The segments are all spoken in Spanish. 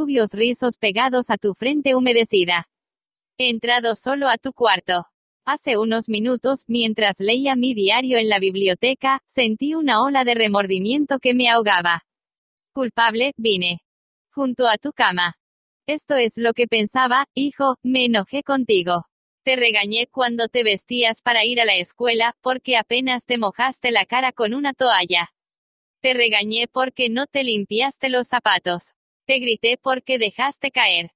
rubios rizos pegados a tu frente humedecida. He entrado solo a tu cuarto. Hace unos minutos, mientras leía mi diario en la biblioteca, sentí una ola de remordimiento que me ahogaba. Culpable, vine. Junto a tu cama. Esto es lo que pensaba, hijo, me enojé contigo. Te regañé cuando te vestías para ir a la escuela, porque apenas te mojaste la cara con una toalla. Te regañé porque no te limpiaste los zapatos. Te grité porque dejaste caer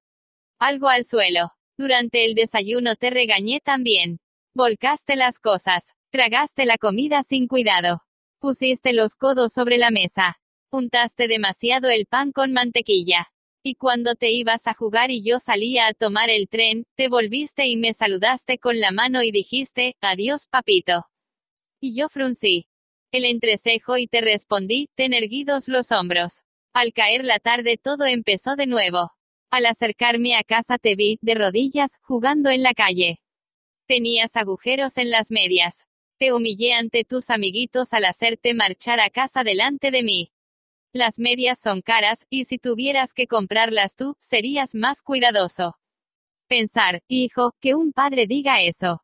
algo al suelo. Durante el desayuno te regañé también. Volcaste las cosas. Tragaste la comida sin cuidado. Pusiste los codos sobre la mesa. Untaste demasiado el pan con mantequilla. Y cuando te ibas a jugar y yo salía a tomar el tren, te volviste y me saludaste con la mano y dijiste, adiós papito. Y yo fruncí el entrecejo y te respondí, ten erguidos los hombros. Al caer la tarde todo empezó de nuevo. Al acercarme a casa te vi, de rodillas, jugando en la calle. Tenías agujeros en las medias. Te humillé ante tus amiguitos al hacerte marchar a casa delante de mí. Las medias son caras, y si tuvieras que comprarlas tú, serías más cuidadoso. Pensar, hijo, que un padre diga eso.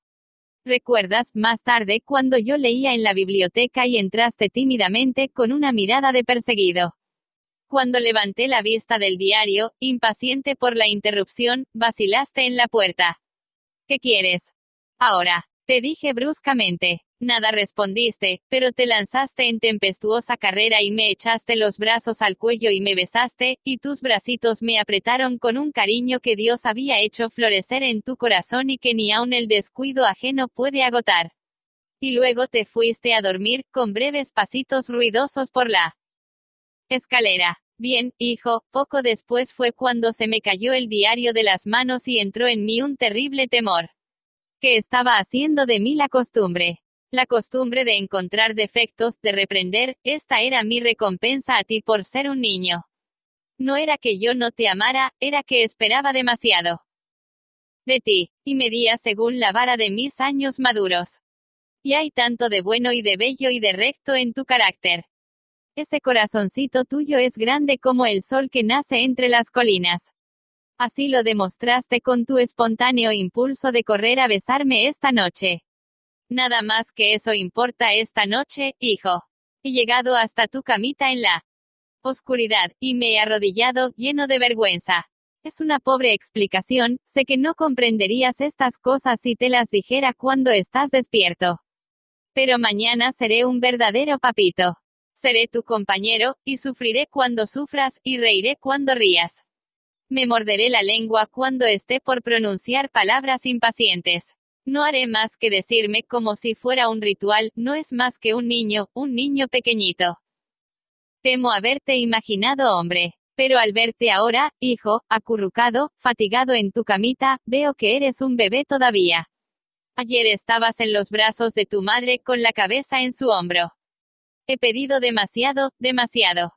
¿Recuerdas, más tarde, cuando yo leía en la biblioteca y entraste tímidamente, con una mirada de perseguido? Cuando levanté la vista del diario, impaciente por la interrupción, vacilaste en la puerta. ¿Qué quieres? Ahora, te dije bruscamente. Nada respondiste, pero te lanzaste en tempestuosa carrera y me echaste los brazos al cuello y me besaste, y tus bracitos me apretaron con un cariño que Dios había hecho florecer en tu corazón y que ni aun el descuido ajeno puede agotar. Y luego te fuiste a dormir, con breves pasitos ruidosos por la escalera. Bien, hijo, poco después fue cuando se me cayó el diario de las manos y entró en mí un terrible temor. ¿Qué estaba haciendo de mí la costumbre? La costumbre de encontrar defectos, de reprender, esta era mi recompensa a ti por ser un niño. No era que yo no te amara, era que esperaba demasiado de ti, y medía según la vara de mis años maduros. Y hay tanto de bueno y de bello y de recto en tu carácter. Ese corazoncito tuyo es grande como el sol que nace entre las colinas. Así lo demostraste con tu espontáneo impulso de correr a besarme esta noche. Nada más que eso importa esta noche, hijo. He llegado hasta tu camita en la oscuridad, y me he arrodillado, lleno de vergüenza. Es una pobre explicación, sé que no comprenderías estas cosas si te las dijera cuando estás despierto. Pero mañana seré un verdadero papito. Seré tu compañero, y sufriré cuando sufras, y reiré cuando rías. Me morderé la lengua cuando esté por pronunciar palabras impacientes. No haré más que decirme como si fuera un ritual, no es más que un niño pequeñito. Temo haberte imaginado hombre. Pero al verte ahora, hijo, acurrucado, fatigado en tu camita, veo que eres un bebé todavía. Ayer estabas en los brazos de tu madre con la cabeza en su hombro. He pedido demasiado, demasiado.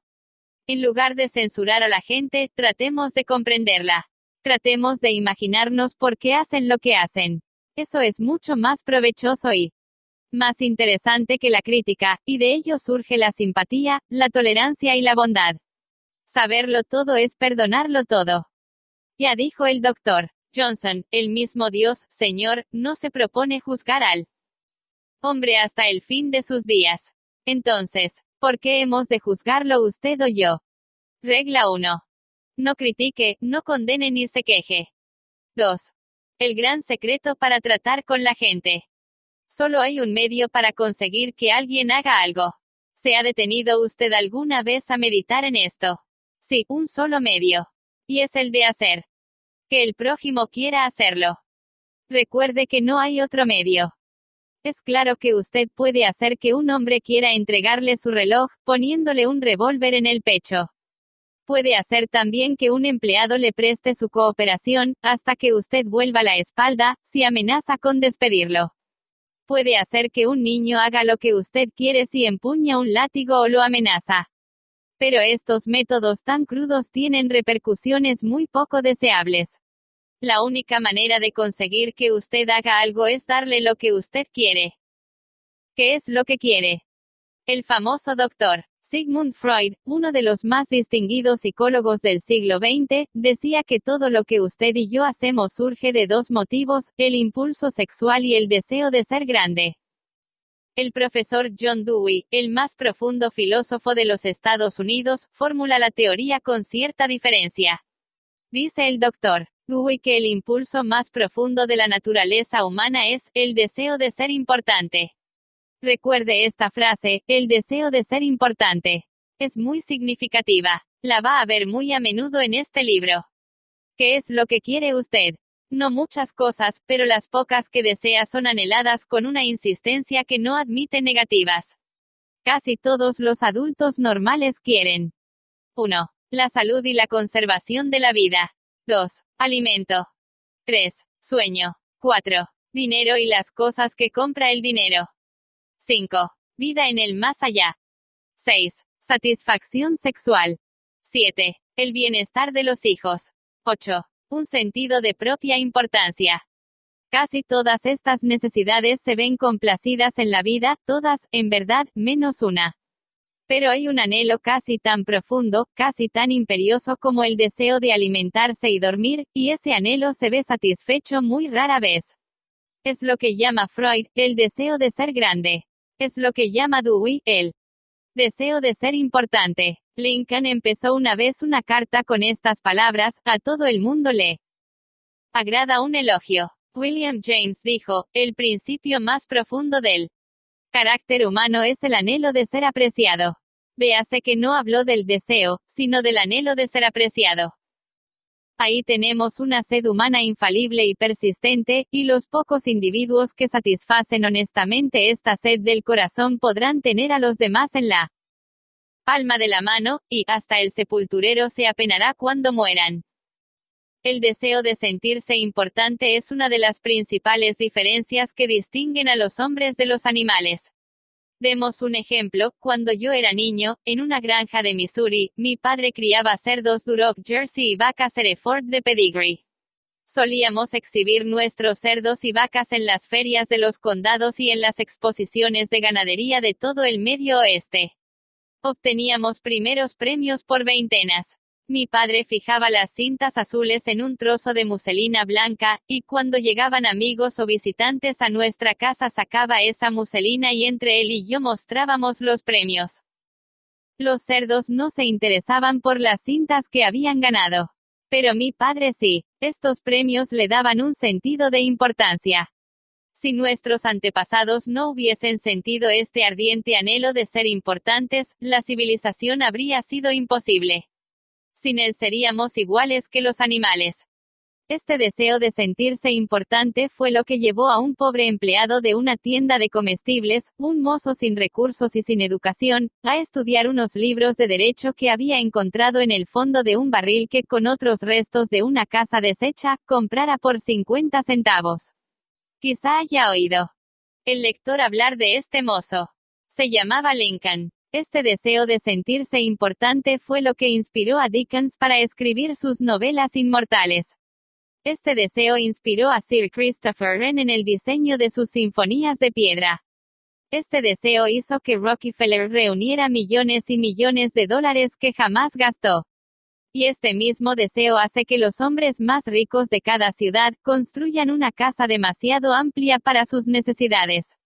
En lugar de censurar a la gente, tratemos de comprenderla. Tratemos de imaginarnos por qué hacen lo que hacen. Eso es mucho más provechoso y más interesante que la crítica, y de ello surge la simpatía, la tolerancia y la bondad. Saberlo todo es perdonarlo todo. Ya dijo el doctor Johnson, el mismo Dios, Señor, no se propone juzgar al hombre hasta el fin de sus días. Entonces, ¿por qué hemos de juzgarlo usted o yo? Regla 1. No critique, no condene ni se queje. 2. El gran secreto para tratar con la gente. Solo hay un medio para conseguir que alguien haga algo. ¿Se ha detenido usted alguna vez a meditar en esto? Sí, un solo medio. Y es el de hacer que el prójimo quiera hacerlo. Recuerde que no hay otro medio. Es claro que usted puede hacer que un hombre quiera entregarle su reloj, poniéndole un revólver en el pecho. Puede hacer también que un empleado le preste su cooperación, hasta que usted vuelva la espalda, si amenaza con despedirlo. Puede hacer que un niño haga lo que usted quiere si empuña un látigo o lo amenaza. Pero estos métodos tan crudos tienen repercusiones muy poco deseables. La única manera de conseguir que usted haga algo es darle lo que usted quiere. ¿Qué es lo que quiere? El famoso doctor Sigmund Freud, uno de los más distinguidos psicólogos del siglo XX, decía que todo lo que usted y yo hacemos surge de dos motivos, el impulso sexual y el deseo de ser grande. El profesor John Dewey, el más profundo filósofo de los Estados Unidos, formula la teoría con cierta diferencia. Dice el Dr. Dewey que el impulso más profundo de la naturaleza humana es el deseo de ser importante. Recuerde esta frase, el deseo de ser importante. Es muy significativa. La va a ver muy a menudo en este libro. ¿Qué es lo que quiere usted? No muchas cosas, pero las pocas que desea son anheladas con una insistencia que no admite negativas. Casi todos los adultos normales quieren. 1. La salud y la conservación de la vida. 2. Alimento. 3. Sueño. 4. Dinero y las cosas que compra el dinero. 5. Vida en el más allá. 6. Satisfacción sexual. 7. El bienestar de los hijos. 8. Un sentido de propia importancia. Casi todas estas necesidades se ven complacidas en la vida, todas, en verdad, menos una. Pero hay un anhelo casi tan profundo, casi tan imperioso como el deseo de alimentarse y dormir, y ese anhelo se ve satisfecho muy rara vez. Es lo que llama Freud, el deseo de ser grande. Es lo que llama Dewey, el deseo de ser importante. Lincoln empezó una vez una carta con estas palabras, a todo el mundo le agrada un elogio. William James dijo, el principio más profundo del carácter humano es el anhelo de ser apreciado. Véase que no habló del deseo, sino del anhelo de ser apreciado. Ahí tenemos una sed humana infalible y persistente, y los pocos individuos que satisfacen honestamente esta sed del corazón podrán tener a los demás en la palma de la mano, y hasta el sepulturero se apenará cuando mueran. El deseo de sentirse importante es una de las principales diferencias que distinguen a los hombres de los animales. Demos un ejemplo, cuando yo era niño, en una granja de Missouri, mi padre criaba cerdos Duroc Jersey y vacas Hereford de pedigree. Solíamos exhibir nuestros cerdos y vacas en las ferias de los condados y en las exposiciones de ganadería de todo el Medio Oeste. Obteníamos primeros premios por veintenas. Mi padre fijaba las cintas azules en un trozo de muselina blanca, y cuando llegaban amigos o visitantes a nuestra casa sacaba esa muselina y entre él y yo mostrábamos los premios. Los cerdos no se interesaban por las cintas que habían ganado. Pero mi padre sí. Estos premios le daban un sentido de importancia. Si nuestros antepasados no hubiesen sentido este ardiente anhelo de ser importantes, la civilización habría sido imposible. Sin él seríamos iguales que los animales. Este deseo de sentirse importante fue lo que llevó a un pobre empleado de una tienda de comestibles, un mozo sin recursos y sin educación, a estudiar unos libros de derecho que había encontrado en el fondo de un barril que con otros restos de una casa deshecha, comprara por 50 centavos. Quizá haya oído el lector hablar de este mozo. Se llamaba Lincoln. Este deseo de sentirse importante fue lo que inspiró a Dickens para escribir sus novelas inmortales. Este deseo inspiró a Sir Christopher Wren en el diseño de sus sinfonías de piedra. Este deseo hizo que Rockefeller reuniera millones y millones de dólares que jamás gastó. Y este mismo deseo hace que los hombres más ricos de cada ciudad construyan una casa demasiado amplia para sus necesidades.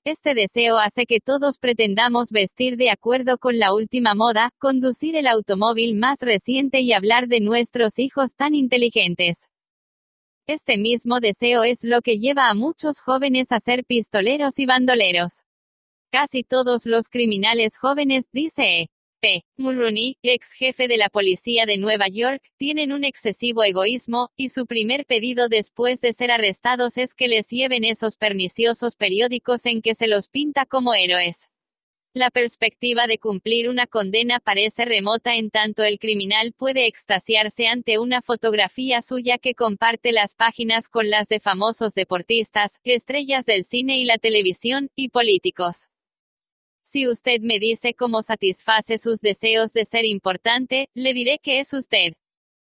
Este deseo hace que todos pretendamos vestir de acuerdo con la última moda, conducir el automóvil más reciente y hablar de nuestros hijos tan inteligentes. Este mismo deseo es lo que lleva a muchos jóvenes a ser pistoleros y bandoleros. Casi todos los criminales jóvenes, dice P. Mulrooney, ex jefe de la policía de Nueva York, tienen un excesivo egoísmo, y su primer pedido después de ser arrestados es que les lleven esos perniciosos periódicos en que se los pinta como héroes. La perspectiva de cumplir una condena parece remota en tanto el criminal puede extasiarse ante una fotografía suya que comparte las páginas con las de famosos deportistas, estrellas del cine y la televisión, y políticos. Si usted me dice cómo satisface sus deseos de ser importante, le diré que es usted.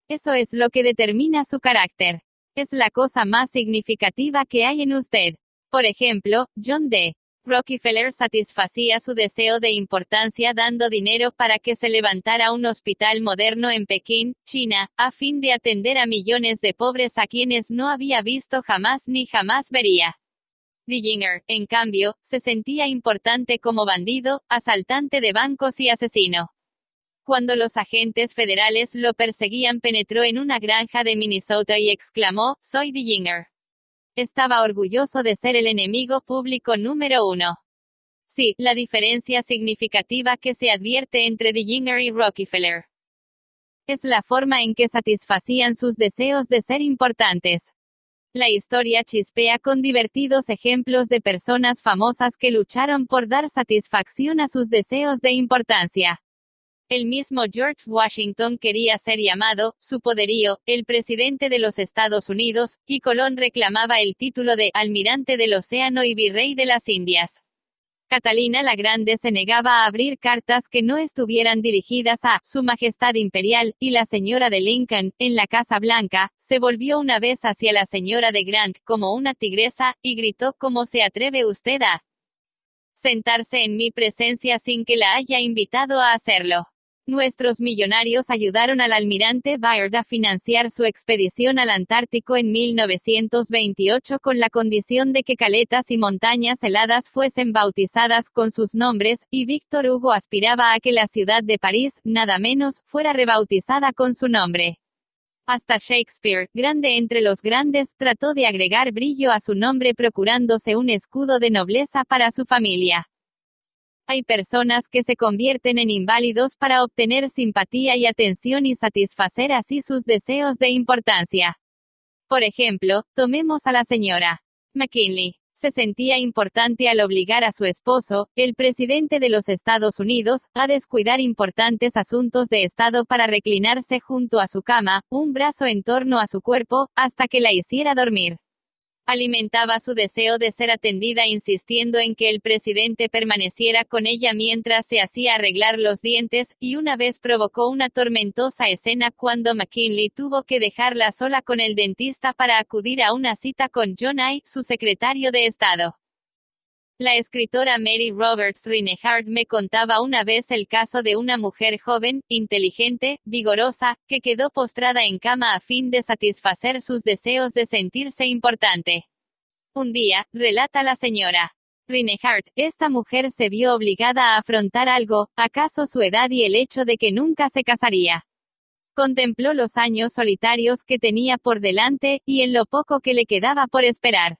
Eso es lo que determina su carácter. Es la cosa más significativa que hay en usted. Por ejemplo, John D. Rockefeller satisfacía su deseo de importancia dando dinero para que se levantara un hospital moderno en Pekín, China, a fin de atender a millones de pobres a quienes no había visto jamás ni jamás vería. Dillinger, en cambio, se sentía importante como bandido, asaltante de bancos y asesino. Cuando los agentes federales lo perseguían, penetró en una granja de Minnesota y exclamó: "Soy Dillinger". Estaba orgulloso de ser el enemigo público número uno. Sí, la diferencia significativa que se advierte entre Dillinger y Rockefeller es la forma en que satisfacían sus deseos de ser importantes. La historia chispea con divertidos ejemplos de personas famosas que lucharon por dar satisfacción a sus deseos de importancia. El mismo George Washington quería ser llamado, su poderío, el presidente de los Estados Unidos, y Colón reclamaba el título de almirante del océano y virrey de las Indias. Catalina la Grande se negaba a abrir cartas que no estuvieran dirigidas a Su Majestad Imperial, y la señora de Lincoln, en la Casa Blanca, se volvió una vez hacia la señora de Grant como una tigresa, y gritó: "¿Cómo se atreve usted a sentarse en mi presencia sin que la haya invitado a hacerlo?". Nuestros millonarios ayudaron al almirante Byrd a financiar su expedición al Antártico en 1928 con la condición de que caletas y montañas heladas fuesen bautizadas con sus nombres, y Víctor Hugo aspiraba a que la ciudad de París, nada menos, fuera rebautizada con su nombre. Hasta Shakespeare, grande entre los grandes, trató de agregar brillo a su nombre procurándose un escudo de nobleza para su familia. Hay personas que se convierten en inválidos para obtener simpatía y atención y satisfacer así sus deseos de importancia. Por ejemplo, tomemos a la señora McKinley. Se sentía importante al obligar a su esposo, el presidente de los Estados Unidos, a descuidar importantes asuntos de Estado para reclinarse junto a su cama, un brazo en torno a su cuerpo, hasta que la hiciera dormir. Alimentaba su deseo de ser atendida insistiendo en que el presidente permaneciera con ella mientras se hacía arreglar los dientes, y una vez provocó una tormentosa escena cuando McKinley tuvo que dejarla sola con el dentista para acudir a una cita con John I., su secretario de Estado. La escritora Mary Roberts Rinehart me contaba una vez el caso de una mujer joven, inteligente, vigorosa, que quedó postrada en cama a fin de satisfacer sus deseos de sentirse importante. Un día, relata la señora Rinehart, esta mujer se vio obligada a afrontar algo, acaso su edad y el hecho de que nunca se casaría. Contempló los años solitarios que tenía por delante, y en lo poco que le quedaba por esperar.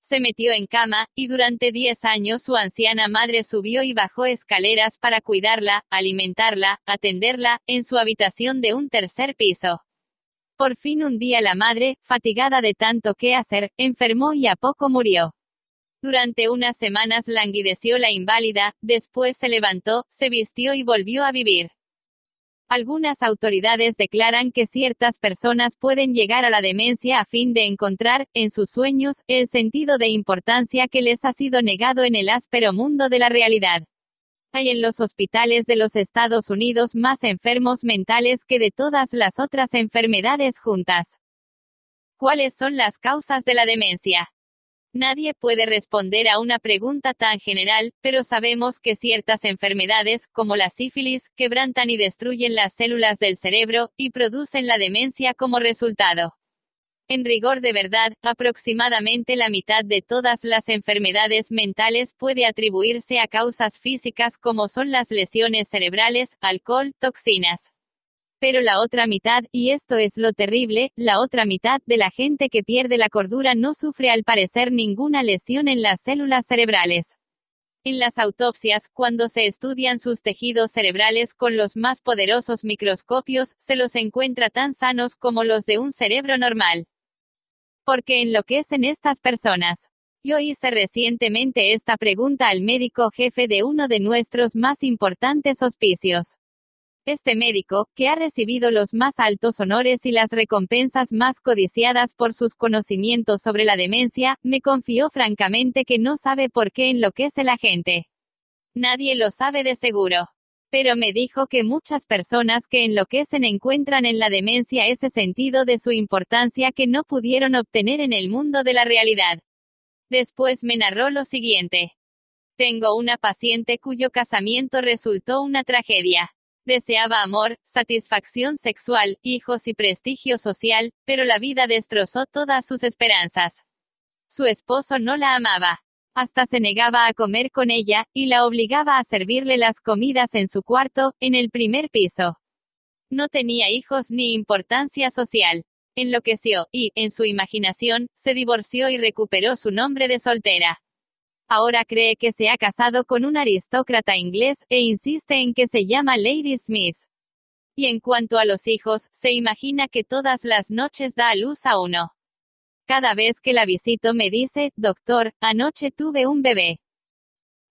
Se metió en cama, y durante 10 años su anciana madre subió y bajó escaleras para cuidarla, alimentarla, atenderla, en su habitación de un tercer piso. Por fin un día la madre, fatigada de tanto que hacer, enfermó y a poco murió. Durante unas semanas languideció la inválida, después se levantó, se vistió y volvió a vivir. Algunas autoridades declaran que ciertas personas pueden llegar a la demencia a fin de encontrar, en sus sueños, el sentido de importancia que les ha sido negado en el áspero mundo de la realidad. Hay en los hospitales de los Estados Unidos más enfermos mentales que de todas las otras enfermedades juntas. ¿Cuáles son las causas de la demencia? Nadie puede responder a una pregunta tan general, pero sabemos que ciertas enfermedades, como la sífilis, quebrantan y destruyen las células del cerebro, y producen la demencia como resultado. En rigor de verdad, aproximadamente la mitad de todas las enfermedades mentales puede atribuirse a causas físicas como son las lesiones cerebrales, alcohol, toxinas. Pero la otra mitad, y esto es lo terrible, la otra mitad de la gente que pierde la cordura no sufre al parecer ninguna lesión en las células cerebrales. En las autopsias, cuando se estudian sus tejidos cerebrales con los más poderosos microscopios, se los encuentra tan sanos como los de un cerebro normal. ¿Por qué enloquecen estas personas? Yo hice recientemente esta pregunta al médico jefe de uno de nuestros más importantes hospicios. Este médico, que ha recibido los más altos honores y las recompensas más codiciadas por sus conocimientos sobre la demencia, me confió francamente que no sabe por qué enloquece la gente. Nadie lo sabe de seguro. Pero me dijo que muchas personas que enloquecen encuentran en la demencia ese sentido de su importancia que no pudieron obtener en el mundo de la realidad. Después me narró lo siguiente. Tengo una paciente cuyo casamiento resultó una tragedia. Deseaba amor, satisfacción sexual, hijos y prestigio social, pero la vida destrozó todas sus esperanzas. Su esposo no la amaba. Hasta se negaba a comer con ella, y la obligaba a servirle las comidas en su cuarto, en el primer piso. No tenía hijos ni importancia social. Enloqueció, y, en su imaginación, se divorció y recuperó su nombre de soltera. Ahora cree que se ha casado con un aristócrata inglés, e insiste en que se llama Lady Smith. Y en cuanto a los hijos, se imagina que todas las noches da a luz a uno. Cada vez que la visito me dice, doctor, anoche tuve un bebé.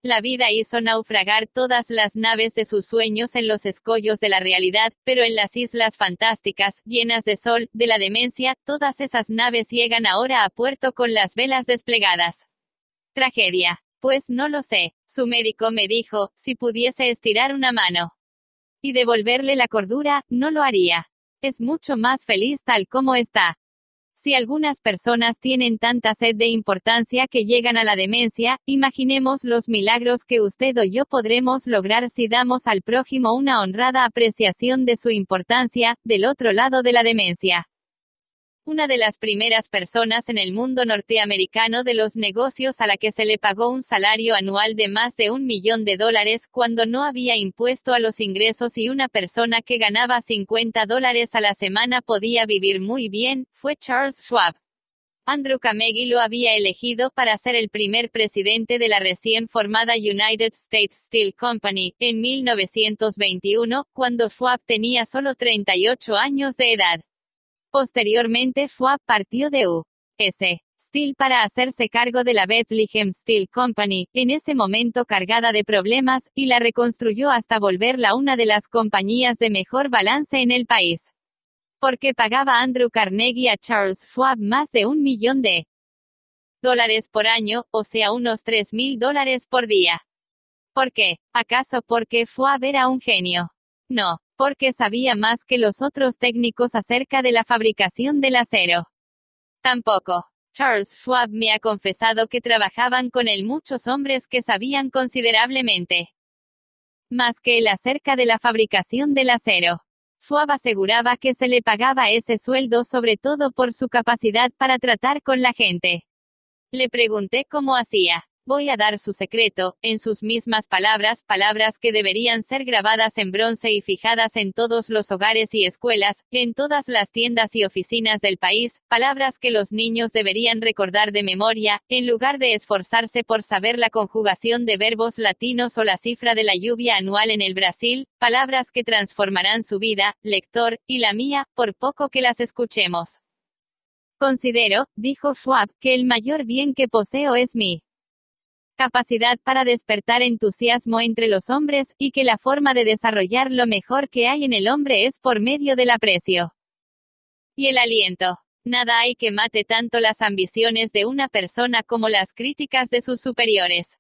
La vida hizo naufragar todas las naves de sus sueños en los escollos de la realidad, pero en las islas fantásticas, llenas de sol, de la demencia, todas esas naves llegan ahora a puerto con las velas desplegadas. Tragedia. Pues no lo sé. Su médico me dijo, si pudiese estirar una mano y devolverle la cordura, no lo haría. Es mucho más feliz tal como está. Si algunas personas tienen tanta sed de importancia que llegan a la demencia, imaginemos los milagros que usted o yo podremos lograr si damos al prójimo una honrada apreciación de su importancia, del otro lado de la demencia. Una de las primeras personas en el mundo norteamericano de los negocios a la que se le pagó un salario anual de más de $1 millón cuando no había impuesto a los ingresos y una persona que ganaba $50 a la semana podía vivir muy bien, fue Charles Schwab. Andrew Carnegie lo había elegido para ser el primer presidente de la recién formada United States Steel Company, en 1921, cuando Schwab tenía solo 38 años de edad. Posteriormente Schwab partió de U.S. Steel para hacerse cargo de la Bethlehem Steel Company, en ese momento cargada de problemas, y la reconstruyó hasta volverla una de las compañías de mejor balance en el país. Porque pagaba Andrew Carnegie a Charles Schwab más de $1 millón por año, o sea unos $3,000 por día. ¿Por qué? ¿Acaso porque Schwab era un genio? No. Porque sabía más que los otros técnicos acerca de la fabricación del acero. Tampoco. Charles Schwab me ha confesado que trabajaban con él muchos hombres que sabían considerablemente más que él acerca de la fabricación del acero. Schwab aseguraba que se le pagaba ese sueldo sobre todo por su capacidad para tratar con la gente. Le pregunté cómo hacía. Voy a dar su secreto, en sus mismas palabras, palabras que deberían ser grabadas en bronce y fijadas en todos los hogares y escuelas, en todas las tiendas y oficinas del país, palabras que los niños deberían recordar de memoria, en lugar de esforzarse por saber la conjugación de verbos latinos o la cifra de la lluvia anual en el Brasil, palabras que transformarán su vida, lector, y la mía, por poco que las escuchemos. Considero, dijo Schwab, que el mayor bien que poseo es mi capacidad para despertar entusiasmo entre los hombres, y que la forma de desarrollar lo mejor que hay en el hombre es por medio del aprecio y el aliento. Nada hay que mate tanto las ambiciones de una persona como las críticas de sus superiores.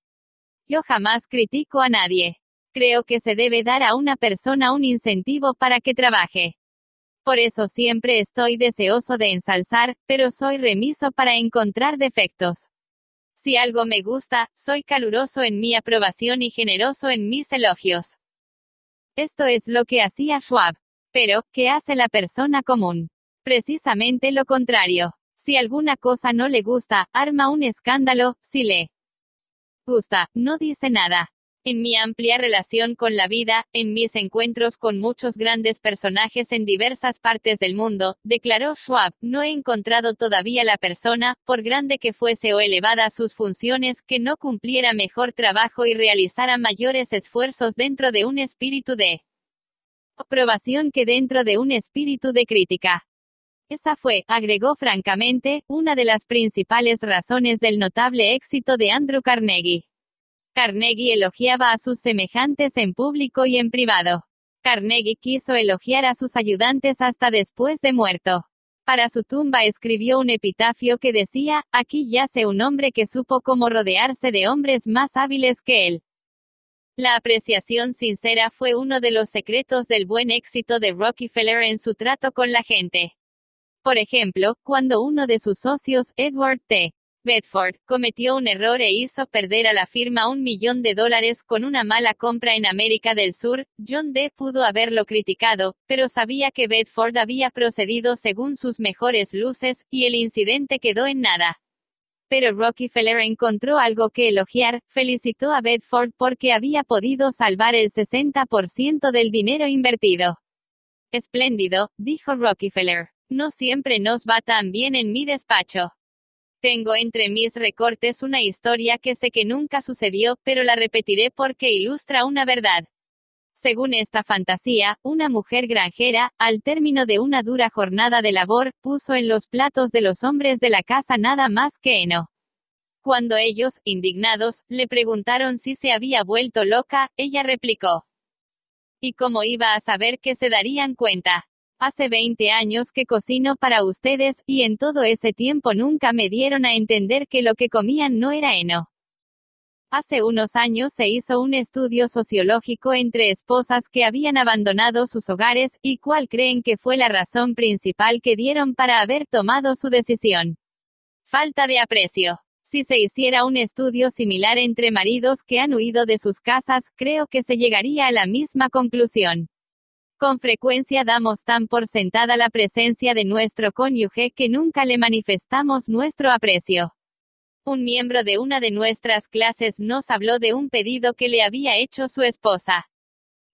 Yo jamás critico a nadie. Creo que se debe dar a una persona un incentivo para que trabaje. Por eso siempre estoy deseoso de ensalzar, pero soy remiso para encontrar defectos. Si algo me gusta, soy caluroso en mi aprobación y generoso en mis elogios. Esto es lo que hacía Schwab. Pero, ¿qué hace la persona común? Precisamente lo contrario. Si alguna cosa no le gusta, arma un escándalo. Si le gusta, no dice nada. En mi amplia relación con la vida, en mis encuentros con muchos grandes personajes en diversas partes del mundo, declaró Schwab, no he encontrado todavía la persona, por grande que fuese o elevada a sus funciones, que no cumpliera mejor trabajo y realizara mayores esfuerzos dentro de un espíritu de aprobación que dentro de un espíritu de crítica. Esa fue, agregó francamente, una de las principales razones del notable éxito de Andrew Carnegie. Carnegie elogiaba a sus semejantes en público y en privado. Carnegie quiso elogiar a sus ayudantes hasta después de muerto. Para su tumba escribió un epitafio que decía, aquí yace un hombre que supo cómo rodearse de hombres más hábiles que él. La apreciación sincera fue uno de los secretos del buen éxito de Rockefeller en su trato con la gente. Por ejemplo, cuando uno de sus socios, Edward T. Bedford cometió un error e hizo perder a la firma $1 millón con una mala compra en América del Sur. John D. pudo haberlo criticado, pero sabía que Bedford había procedido según sus mejores luces, y el incidente quedó en nada. Pero Rockefeller encontró algo que elogiar, felicitó a Bedford porque había podido salvar el 60% del dinero invertido. Espléndido, dijo Rockefeller. No siempre nos va tan bien en mi despacho. Tengo entre mis recortes una historia que sé que nunca sucedió, pero la repetiré porque ilustra una verdad. Según esta fantasía, una mujer granjera, al término de una dura jornada de labor, puso en los platos de los hombres de la casa nada más que heno. Cuando ellos, indignados, le preguntaron si se había vuelto loca, ella replicó: ¿y cómo iba a saber que se darían cuenta? Hace 20 años que cocino para ustedes, y en todo ese tiempo nunca me dieron a entender que lo que comían no era heno. Hace unos años se hizo un estudio sociológico entre esposas que habían abandonado sus hogares, y ¿cuál creen que fue la razón principal que dieron para haber tomado su decisión? Falta de aprecio. Si se hiciera un estudio similar entre maridos que han huido de sus casas, creo que se llegaría a la misma conclusión. Con frecuencia damos tan por sentada la presencia de nuestro cónyuge que nunca le manifestamos nuestro aprecio. Un miembro de una de nuestras clases nos habló de un pedido que le había hecho su esposa.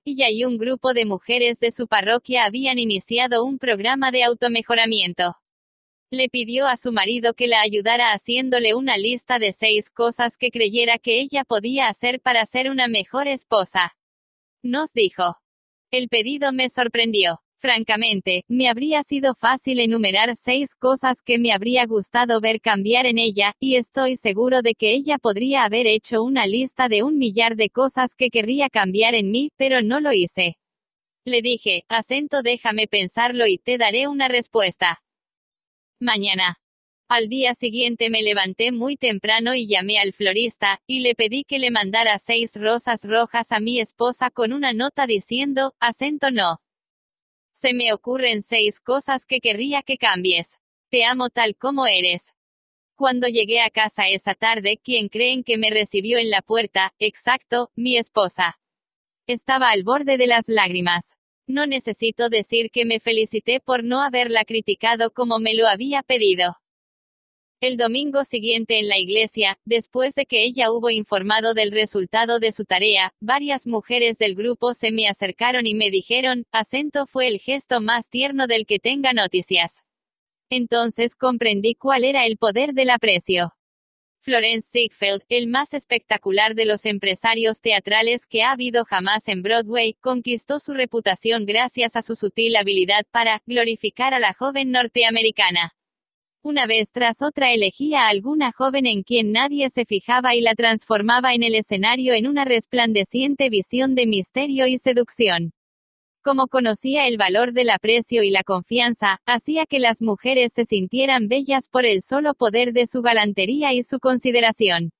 Ella y un grupo de mujeres de su parroquia habían iniciado un programa de automejoramiento. Le pidió a su marido que la ayudara haciéndole una lista de 6 cosas que creyera que ella podía hacer para ser una mejor esposa. Nos dijo. El pedido me sorprendió. Francamente, me habría sido fácil enumerar 6 cosas que me habría gustado ver cambiar en ella, y estoy seguro de que ella podría haber hecho una lista de 1.000.000 de cosas que querría cambiar en mí, pero no lo hice. Le dije, déjame pensarlo y te daré una respuesta. Mañana. Al día siguiente me levanté muy temprano y llamé al florista, y le pedí que le mandara 6 rosas rojas a mi esposa con una nota diciendo, no. Se me ocurren 6 cosas que querría que cambies. Te amo tal como eres. Cuando llegué a casa esa tarde, ¿quién creen que me recibió en la puerta? Exacto, mi esposa. Estaba al borde de las lágrimas. No necesito decir que me felicité por no haberla criticado como me lo había pedido. El domingo siguiente en la iglesia, después de que ella hubo informado del resultado de su tarea, varias mujeres del grupo se me acercaron y me dijeron, fue el gesto más tierno del que tenga noticias. Entonces comprendí cuál era el poder del aprecio. Florence Ziegfeld, el más espectacular de los empresarios teatrales que ha habido jamás en Broadway, conquistó su reputación gracias a su sutil habilidad para glorificar a la joven norteamericana. Una vez tras otra elegía a alguna joven en quien nadie se fijaba y la transformaba en el escenario en una resplandeciente visión de misterio y seducción. Como conocía el valor del aprecio y la confianza, hacía que las mujeres se sintieran bellas por el solo poder de su galantería y su consideración.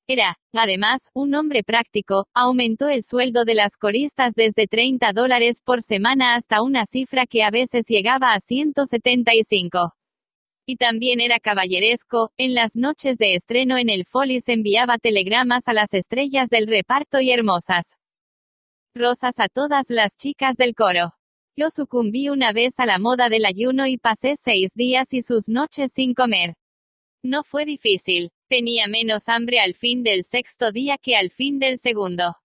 Era, además, un hombre práctico, aumentó el sueldo de las coristas desde $30 por semana hasta una cifra que a veces llegaba a 175. Y también era caballeresco, en las noches de estreno en el Follies enviaba telegramas a las estrellas del reparto y hermosas rosas a todas las chicas del coro. Yo sucumbí una vez a la moda del ayuno y pasé 6 días y sus noches sin comer. No fue difícil, tenía menos hambre al fin del 6.º día que al fin del 2.º.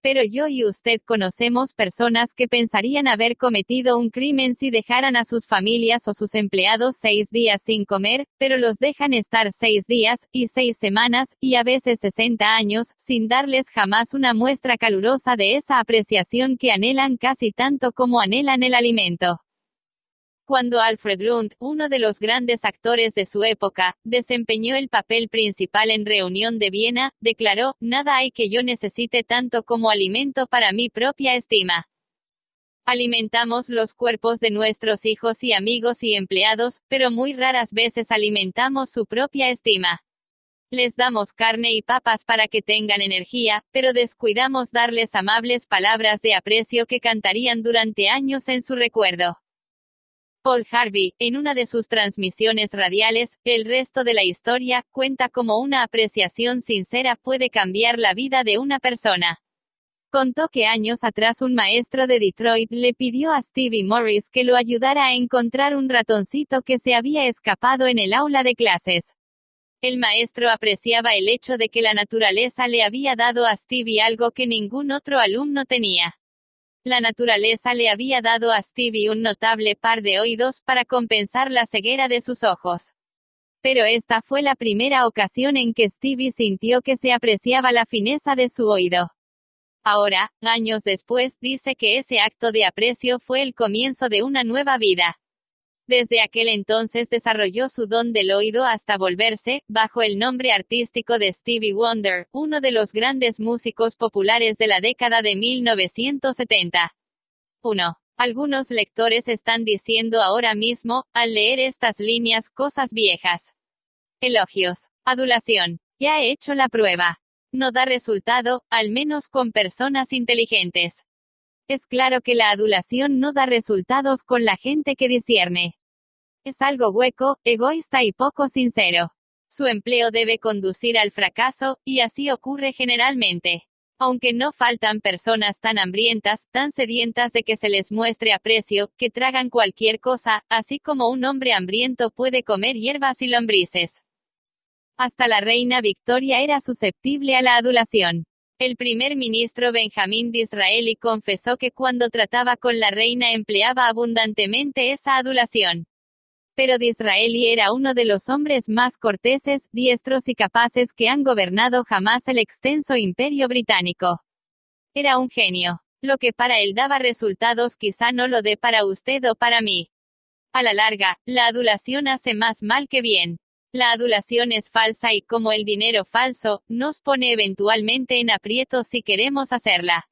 Pero yo y usted conocemos personas que pensarían haber cometido un crimen si dejaran a sus familias o sus empleados 6 días sin comer, pero los dejan estar 6 días, y 6 semanas, y a veces 60 años, sin darles jamás una muestra calurosa de esa apreciación que anhelan casi tanto como anhelan el alimento. Cuando Alfred Lund, uno de los grandes actores de su época, desempeñó el papel principal en Reunión de Viena, declaró, nada hay que yo necesite tanto como alimento para mi propia estima. Alimentamos los cuerpos de nuestros hijos y amigos y empleados, pero muy raras veces alimentamos su propia estima. Les damos carne y papas para que tengan energía, pero descuidamos darles amables palabras de aprecio que cantarían durante años en su recuerdo. Paul Harvey, en una de sus transmisiones radiales, El resto de la historia, cuenta cómo una apreciación sincera puede cambiar la vida de una persona. Contó que años atrás un maestro de Detroit le pidió a Stevie Morris que lo ayudara a encontrar un ratoncito que se había escapado en el aula de clases. El maestro apreciaba el hecho de que la naturaleza le había dado a Stevie algo que ningún otro alumno tenía. La naturaleza le había dado a Stevie un notable par de oídos para compensar la ceguera de sus ojos. Pero esta fue la primera ocasión en que Stevie sintió que se apreciaba la fineza de su oído. Ahora, años después, dice que ese acto de aprecio fue el comienzo de una nueva vida. Desde aquel entonces desarrolló su don del oído hasta volverse, bajo el nombre artístico de Stevie Wonder, uno de los grandes músicos populares de la década de 1970. 1. Algunos lectores están diciendo ahora mismo, al leer estas líneas, cosas viejas. Elogios. Adulación. Ya he hecho la prueba. No da resultado, al menos con personas inteligentes. Es claro que la adulación no da resultados con la gente que discierne. Es algo hueco, egoísta y poco sincero. Su empleo debe conducir al fracaso, y así ocurre generalmente. Aunque no faltan personas tan hambrientas, tan sedientas de que se les muestre aprecio, que tragan cualquier cosa, así como un hombre hambriento puede comer hierbas y lombrices. Hasta la reina Victoria era susceptible a la adulación. El primer ministro Benjamín Disraeli confesó que cuando trataba con la reina empleaba abundantemente esa adulación. Pero Disraeli era uno de los hombres más corteses, diestros y capaces que han gobernado jamás el extenso imperio británico. Era un genio. Lo que para él daba resultados quizá no lo dé para usted o para mí. A la larga, la adulación hace más mal que bien. La adulación es falsa y, como el dinero falso, nos pone eventualmente en aprietos si queremos hacerla.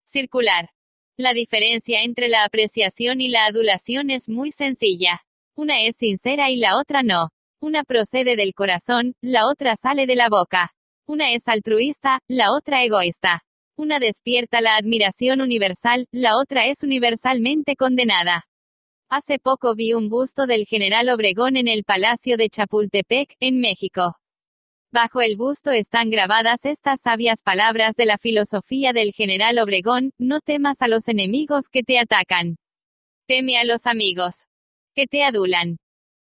Circular. La diferencia entre la apreciación y la adulación es muy sencilla. Una es sincera y la otra no. Una procede del corazón, la otra sale de la boca. Una es altruista, la otra egoísta. Una despierta la admiración universal, la otra es universalmente condenada. Hace poco vi un busto del general Obregón en el Palacio de Chapultepec, en México. Bajo el busto están grabadas estas sabias palabras de la filosofía del general Obregón: no temas a los enemigos que te atacan. Teme a los amigos que te adulan.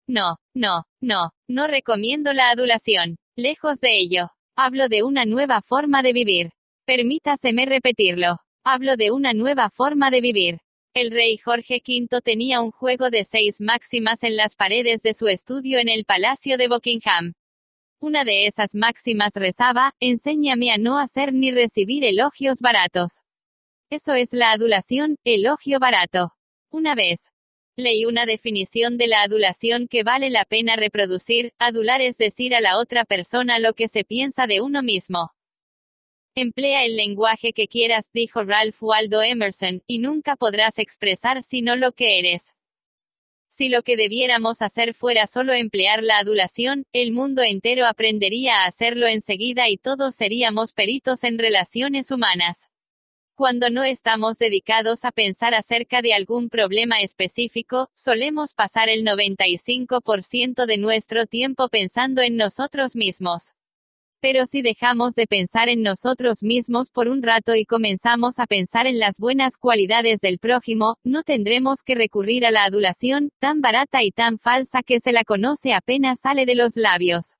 No recomiendo la adulación. Lejos de ello. Hablo de una nueva forma de vivir. Permítaseme repetirlo. Hablo de una nueva forma de vivir. El rey Jorge V tenía un juego de 6 máximas en las paredes de su estudio en el Palacio de Buckingham. Una de esas máximas rezaba: enséñame a no hacer ni recibir elogios baratos. Eso es la adulación, elogio barato. Una vez leí una definición de la adulación que vale la pena reproducir: adular es decir a la otra persona lo que se piensa de uno mismo. Emplea el lenguaje que quieras, dijo Ralph Waldo Emerson, y nunca podrás expresar sino lo que eres. Si lo que debiéramos hacer fuera solo emplear la adulación, el mundo entero aprendería a hacerlo enseguida y todos seríamos peritos en relaciones humanas. Cuando no estamos dedicados a pensar acerca de algún problema específico, solemos pasar el 95% de nuestro tiempo pensando en nosotros mismos. Pero si dejamos de pensar en nosotros mismos por un rato y comenzamos a pensar en las buenas cualidades del prójimo, no tendremos que recurrir a la adulación, tan barata y tan falsa que se la conoce apenas sale de los labios.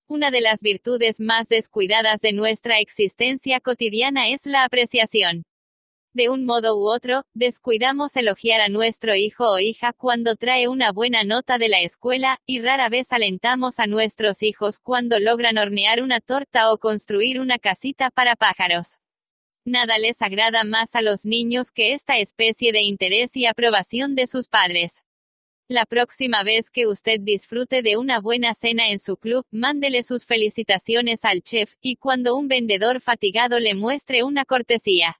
Una de las virtudes más descuidadas de nuestra existencia cotidiana es la apreciación. De un modo u otro, descuidamos elogiar a nuestro hijo o hija cuando trae una buena nota de la escuela, y rara vez alentamos a nuestros hijos cuando logran hornear una torta o construir una casita para pájaros. Nada les agrada más a los niños que esta especie de interés y aprobación de sus padres. La próxima vez que usted disfrute de una buena cena en su club, mándele sus felicitaciones al chef, y cuando un vendedor fatigado le muestre una cortesía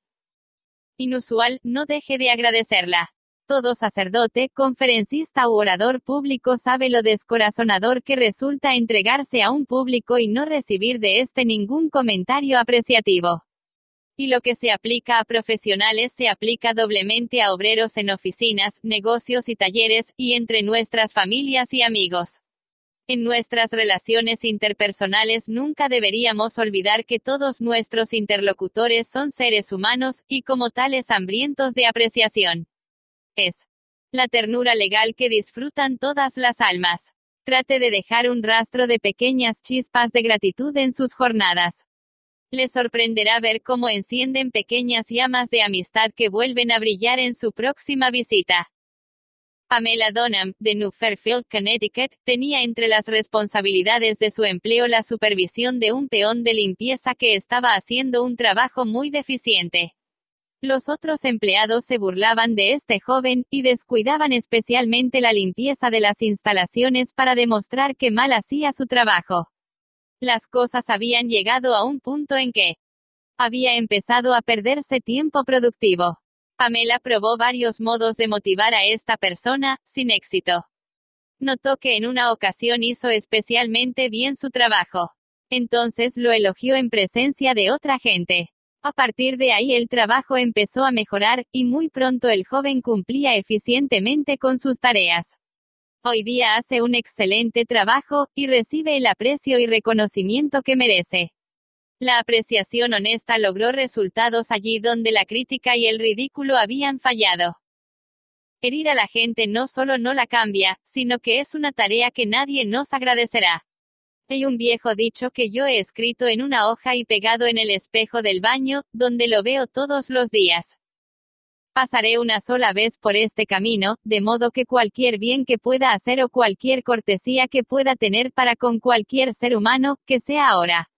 inusual, no deje de agradecerla. Todo sacerdote, conferencista u orador público sabe lo descorazonador que resulta entregarse a un público y no recibir de éste ningún comentario apreciativo. Y lo que se aplica a profesionales se aplica doblemente a obreros en oficinas, negocios y talleres, y entre nuestras familias y amigos. En nuestras relaciones interpersonales nunca deberíamos olvidar que todos nuestros interlocutores son seres humanos, y como tales hambrientos de apreciación. Es la ternura legal que disfrutan todas las almas. Trate de dejar un rastro de pequeñas chispas de gratitud en sus jornadas. Le sorprenderá ver cómo encienden pequeñas llamas de amistad que vuelven a brillar en su próxima visita. Pamela Donham, de New Fairfield, Connecticut, tenía entre las responsabilidades de su empleo la supervisión de un peón de limpieza que estaba haciendo un trabajo muy deficiente. Los otros empleados se burlaban de este joven, y descuidaban especialmente la limpieza de las instalaciones para demostrar que mal hacía su trabajo. Las cosas habían llegado a un punto en que había empezado a perderse tiempo productivo. Pamela probó varios modos de motivar a esta persona, sin éxito. Notó que en una ocasión hizo especialmente bien su trabajo. Entonces lo elogió en presencia de otra gente. A partir de ahí el trabajo empezó a mejorar, y muy pronto el joven cumplía eficientemente con sus tareas. Hoy día hace un excelente trabajo, y recibe el aprecio y reconocimiento que merece. La apreciación honesta logró resultados allí donde la crítica y el ridículo habían fallado. Herir a la gente no solo no la cambia, sino que es una tarea que nadie nos agradecerá. Hay un viejo dicho que yo he escrito en una hoja y pegado en el espejo del baño, donde lo veo todos los días. Pasaré una sola vez por este camino, de modo que cualquier bien que pueda hacer o cualquier cortesía que pueda tener para con cualquier ser humano, que sea ahora.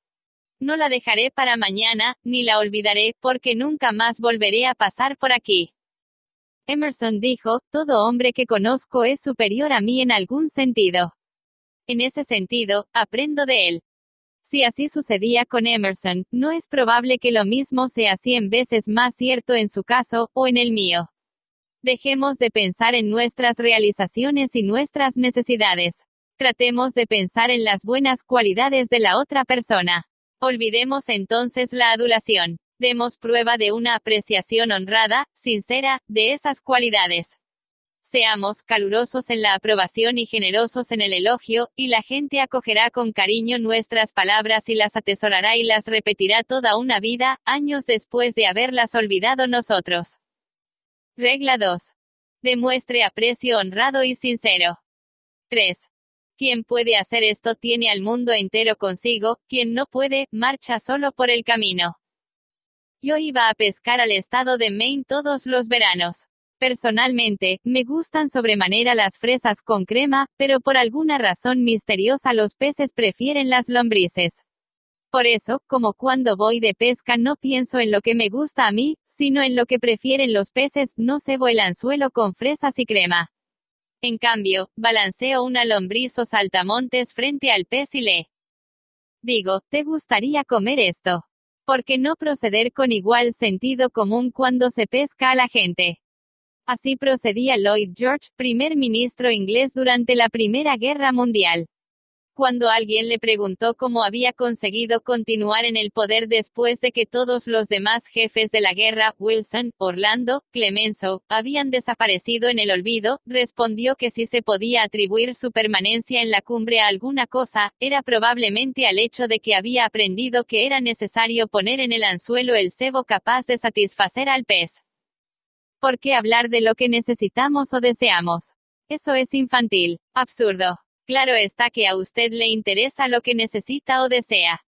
No la dejaré para mañana, ni la olvidaré, porque nunca más volveré a pasar por aquí. Emerson dijo, todo hombre que conozco es superior a mí en algún sentido. En ese sentido, aprendo de él. Si así sucedía con Emerson, no es probable que lo mismo sea 100 veces más cierto en su caso, o en el mío. Dejemos de pensar en nuestras realizaciones y nuestras necesidades. Tratemos de pensar en las buenas cualidades de la otra persona. Olvidemos entonces la adulación. Demos prueba de una apreciación honrada, sincera, de esas cualidades. Seamos calurosos en la aprobación y generosos en el elogio, y la gente acogerá con cariño nuestras palabras y las atesorará y las repetirá toda una vida, años después de haberlas olvidado nosotros. Regla 2. Demuestre aprecio honrado y sincero. 3. Quien puede hacer esto tiene al mundo entero consigo, quien no puede, marcha solo por el camino. Yo iba a pescar al estado de Maine todos los veranos. Personalmente, me gustan sobremanera las fresas con crema, pero por alguna razón misteriosa los peces prefieren las lombrices. Por eso, como cuando voy de pesca no pienso en lo que me gusta a mí, sino en lo que prefieren los peces, no cebo el anzuelo con fresas y crema. En cambio, balanceo una lombriz o saltamontes frente al pez y le digo, ¿te gustaría comer esto? ¿Por qué no proceder con igual sentido común cuando se pesca a la gente? Así procedía Lloyd George, primer ministro inglés durante la Primera Guerra Mundial. Cuando alguien le preguntó cómo había conseguido continuar en el poder después de que todos los demás jefes de la guerra, Wilson, Orlando, Clemenceau, habían desaparecido en el olvido, respondió que si se podía atribuir su permanencia en la cumbre a alguna cosa, era probablemente al hecho de que había aprendido que era necesario poner en el anzuelo el cebo capaz de satisfacer al pez. ¿Por qué hablar de lo que necesitamos o deseamos? Eso es infantil, absurdo. Claro está que a usted le interesa lo que necesita o desea.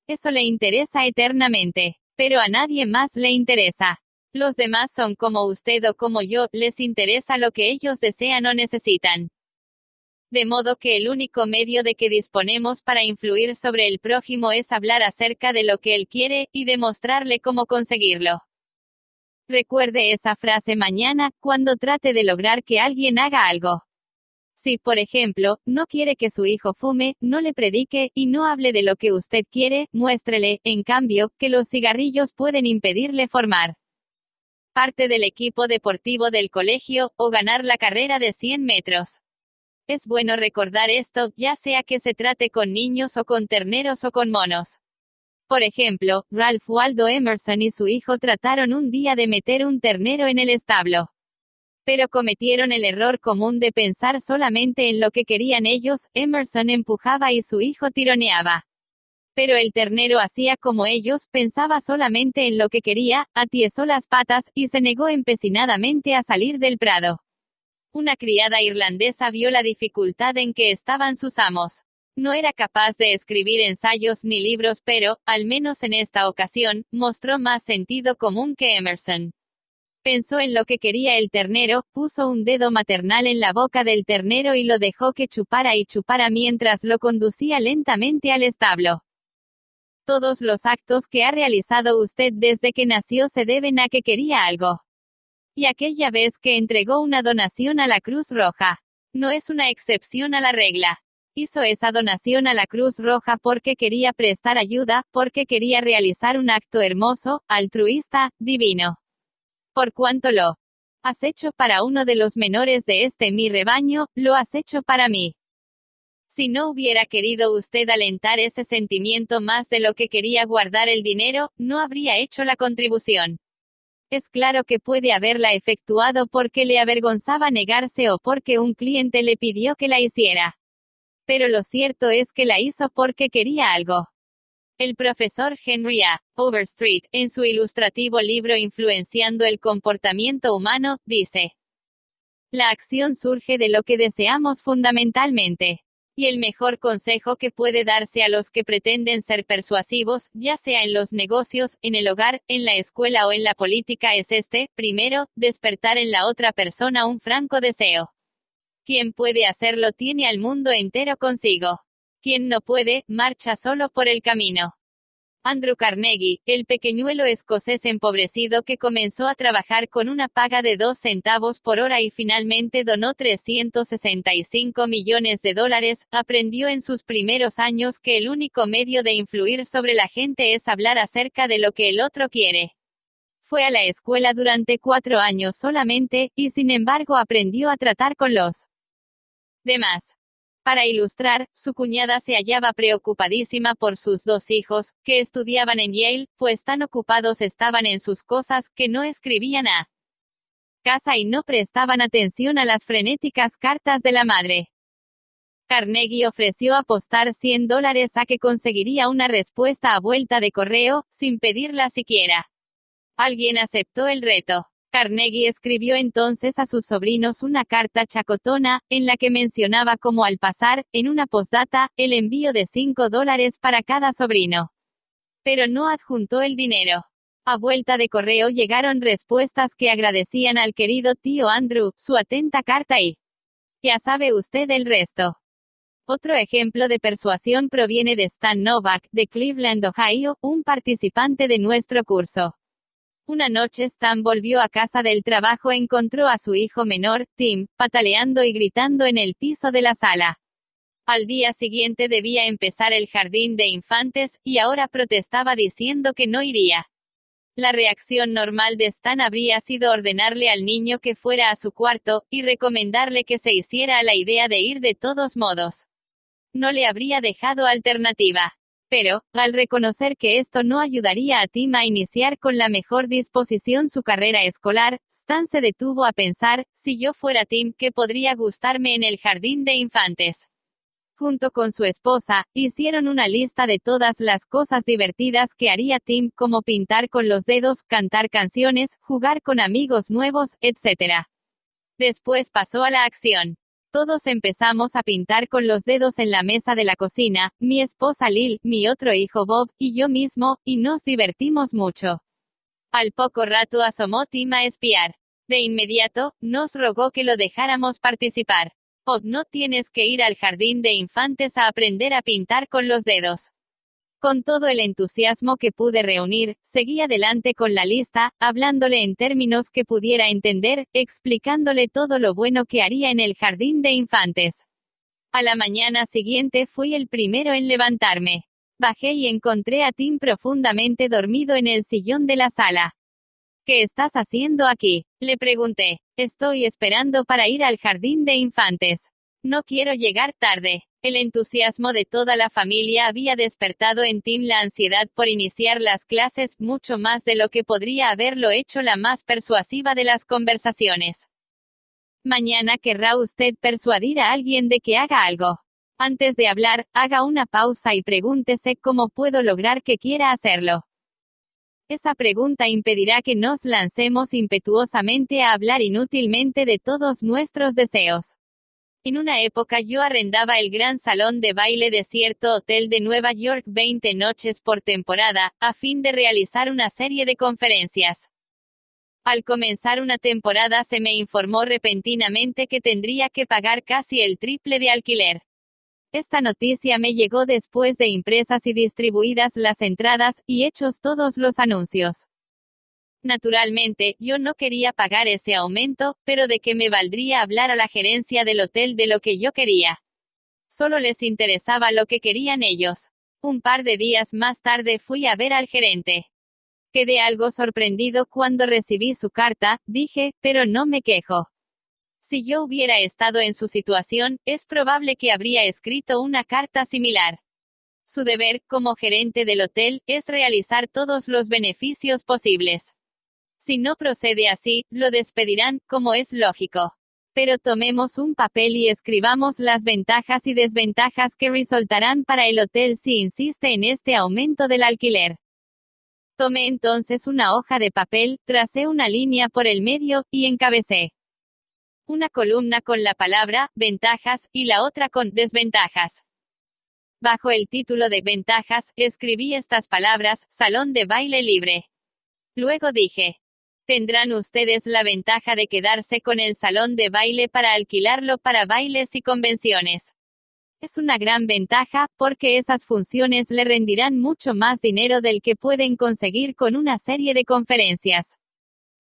Eso le interesa eternamente. Pero a nadie más le interesa. Los demás son como usted o como yo, les interesa lo que ellos desean o necesitan. De modo que el único medio de que disponemos para influir sobre el prójimo es hablar acerca de lo que él quiere, y demostrarle cómo conseguirlo. Recuerde esa frase mañana, cuando trate de lograr que alguien haga algo. Si, por ejemplo, no quiere que su hijo fume, no le predique, y no hable de lo que usted quiere, muéstrele, en cambio, que los cigarrillos pueden impedirle formar parte del equipo deportivo del colegio, o ganar la carrera de 100 metros. Es bueno recordar esto, ya sea que se trate con niños o con terneros o con monos. Por ejemplo, Ralph Waldo Emerson y su hijo trataron un día de meter un ternero en el establo. Pero cometieron el error común de pensar solamente en lo que querían ellos. Emerson empujaba y su hijo tironeaba. Pero el ternero hacía como ellos, pensaba solamente en lo que quería, atiesó las patas, y se negó empecinadamente a salir del prado. Una criada irlandesa vio la dificultad en que estaban sus amos. No era capaz de escribir ensayos ni libros, pero, al menos en esta ocasión, mostró más sentido común que Emerson. Pensó en lo que quería el ternero, puso un dedo maternal en la boca del ternero y lo dejó que chupara y chupara mientras lo conducía lentamente al establo. Todos los actos que ha realizado usted desde que nació se deben a que quería algo. Y aquella vez que entregó una donación a la Cruz Roja. No es una excepción a la regla. Hizo esa donación a la Cruz Roja porque quería prestar ayuda, porque quería realizar un acto hermoso, altruista, divino. Por cuanto lo has hecho para uno de los menores de mi rebaño, lo has hecho para mí. Si no hubiera querido usted alentar ese sentimiento más de lo que quería guardar el dinero, no habría hecho la contribución. Es claro que puede haberla efectuado porque le avergonzaba negarse o porque un cliente le pidió que la hiciera. Pero lo cierto es que la hizo porque quería algo. El profesor Henry A. Overstreet, en su ilustrativo libro Influenciando el comportamiento humano, dice: la acción surge de lo que deseamos fundamentalmente. Y el mejor consejo que puede darse a los que pretenden ser persuasivos, ya sea en los negocios, en el hogar, en la escuela o en la política es primero, despertar en la otra persona un franco deseo. Quien puede hacerlo tiene al mundo entero consigo. Quien no puede, marcha solo por el camino. Andrew Carnegie, el pequeñuelo escocés empobrecido que comenzó a trabajar con una paga de 2 centavos por hora y finalmente donó $365 millones, aprendió en sus primeros años que el único medio de influir sobre la gente es hablar acerca de lo que el otro quiere. Fue a la escuela durante 4 años solamente, y sin embargo aprendió a tratar con los demás. Para ilustrar, su cuñada se hallaba preocupadísima por sus 2 hijos, que estudiaban en Yale, pues tan ocupados estaban en sus cosas, que no escribían a casa y no prestaban atención a las frenéticas cartas de la madre. Carnegie ofreció apostar $100 a que conseguiría una respuesta a vuelta de correo, sin pedirla siquiera. Alguien aceptó el reto. Carnegie escribió entonces a sus sobrinos una carta chacotona, en la que mencionaba como al pasar, en una postdata, el envío de $5 para cada sobrino. Pero no adjuntó el dinero. A vuelta de correo llegaron respuestas que agradecían al querido tío Andrew, su atenta carta y ya sabe usted el resto. Otro ejemplo de persuasión proviene de Stan Novak, de Cleveland, Ohio, un participante de nuestro curso. Una noche Stan volvió a casa del trabajo e encontró a su hijo menor, Tim, pataleando y gritando en el piso de la sala. Al día siguiente debía empezar el jardín de infantes, y ahora protestaba diciendo que no iría. La reacción normal de Stan habría sido ordenarle al niño que fuera a su cuarto, y recomendarle que se hiciera a la idea de ir de todos modos. No le habría dejado alternativa. Pero, al reconocer que esto no ayudaría a Tim a iniciar con la mejor disposición su carrera escolar, Stan se detuvo a pensar: si yo fuera Tim, ¿qué podría gustarme en el jardín de infantes? Junto con su esposa, hicieron una lista de todas las cosas divertidas que haría Tim, como pintar con los dedos, cantar canciones, jugar con amigos nuevos, etc. Después pasó a la acción. Todos empezamos a pintar con los dedos en la mesa de la cocina, mi esposa Lil, mi otro hijo Bob, y yo mismo, y nos divertimos mucho. Al poco rato asomó Tim a espiar. De inmediato, nos rogó que lo dejáramos participar. Bob, no tienes que ir al jardín de infantes a aprender a pintar con los dedos. Con todo el entusiasmo que pude reunir, seguí adelante con la lista, hablándole en términos que pudiera entender, explicándole todo lo bueno que haría en el jardín de infantes. A la mañana siguiente fui el primero en levantarme. Bajé y encontré a Tim profundamente dormido en el sillón de la sala. ¿Qué estás haciendo aquí?, le pregunté. Estoy esperando para ir al jardín de infantes. No quiero llegar tarde. El entusiasmo de toda la familia había despertado en Tim la ansiedad por iniciar las clases, mucho más de lo que podría haberlo hecho la más persuasiva de las conversaciones. Mañana querrá usted persuadir a alguien de que haga algo. Antes de hablar, haga una pausa y pregúntese cómo puedo lograr que quiera hacerlo. Esa pregunta impedirá que nos lancemos impetuosamente a hablar inútilmente de todos nuestros deseos. En una época yo arrendaba el gran salón de baile de cierto hotel de Nueva York 20 noches por temporada, a fin de realizar una serie de conferencias. Al comenzar una temporada se me informó repentinamente que tendría que pagar casi el triple de alquiler. Esta noticia me llegó después de impresas y distribuidas las entradas, y hechos todos los anuncios. Naturalmente, yo no quería pagar ese aumento, pero ¿de qué me valdría hablar a la gerencia del hotel de lo que yo quería? Solo les interesaba lo que querían ellos. Un par de días más tarde fui a ver al gerente. Quedé algo sorprendido cuando recibí su carta, dije, pero no me quejo. Si yo hubiera estado en su situación, es probable que habría escrito una carta similar. Su deber, como gerente del hotel, es realizar todos los beneficios posibles. Si no procede así, lo despedirán, como es lógico. Pero tomemos un papel y escribamos las ventajas y desventajas que resultarán para el hotel si insiste en este aumento del alquiler. Tomé entonces una hoja de papel, tracé una línea por el medio, y encabecé una columna con la palabra ventajas, y la otra con desventajas. Bajo el título de ventajas, escribí estas palabras, salón de baile libre. Luego dije, tendrán ustedes la ventaja de quedarse con el salón de baile para alquilarlo para bailes y convenciones. Es una gran ventaja, porque esas funciones le rendirán mucho más dinero del que pueden conseguir con una serie de conferencias.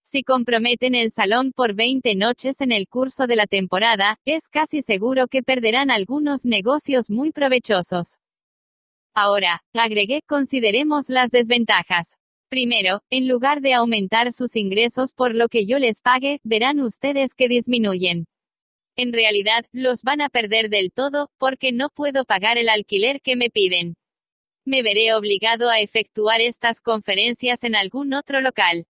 Si comprometen el salón por 20 noches en el curso de la temporada, es casi seguro que perderán algunos negocios muy provechosos. Ahora, agregué, consideremos las desventajas. Primero, en lugar de aumentar sus ingresos por lo que yo les pague, verán ustedes que disminuyen. En realidad, los van a perder del todo, porque no puedo pagar el alquiler que me piden. Me veré obligado a efectuar estas conferencias en algún otro local.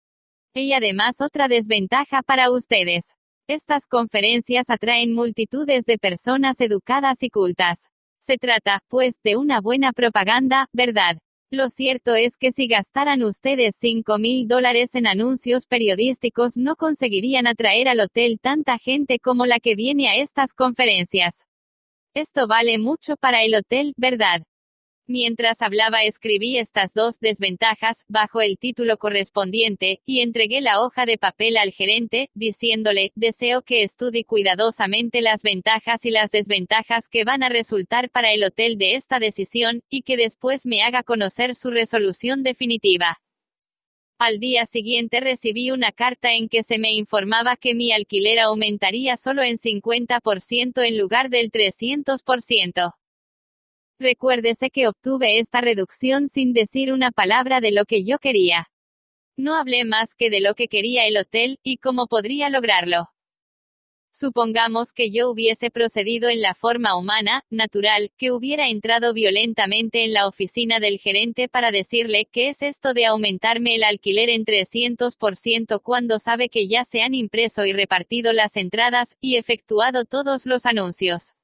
Y además otra desventaja para ustedes. Estas conferencias atraen multitudes de personas educadas y cultas. Se trata, pues, de una buena propaganda, ¿verdad? Lo cierto es que si gastaran ustedes $5,000 en anuncios periodísticos no conseguirían atraer al hotel tanta gente como la que viene a estas conferencias. Esto vale mucho para el hotel, ¿verdad? Mientras hablaba escribí estas dos desventajas, bajo el título correspondiente, y entregué la hoja de papel al gerente, diciéndole, deseo que estudie cuidadosamente las ventajas y las desventajas que van a resultar para el hotel de esta decisión, y que después me haga conocer su resolución definitiva. Al día siguiente recibí una carta en que se me informaba que mi alquiler aumentaría solo en 50% en lugar del 300%. Recuérdese que obtuve esta reducción sin decir una palabra de lo que yo quería. No hablé más que de lo que quería el hotel, y cómo podría lograrlo. Supongamos que yo hubiese procedido en la forma humana, natural, que hubiera entrado violentamente en la oficina del gerente para decirle, ¿qué es esto de aumentarme el alquiler en 300% cuando sabe que ya se han impreso y repartido las entradas, y efectuado todos los anuncios?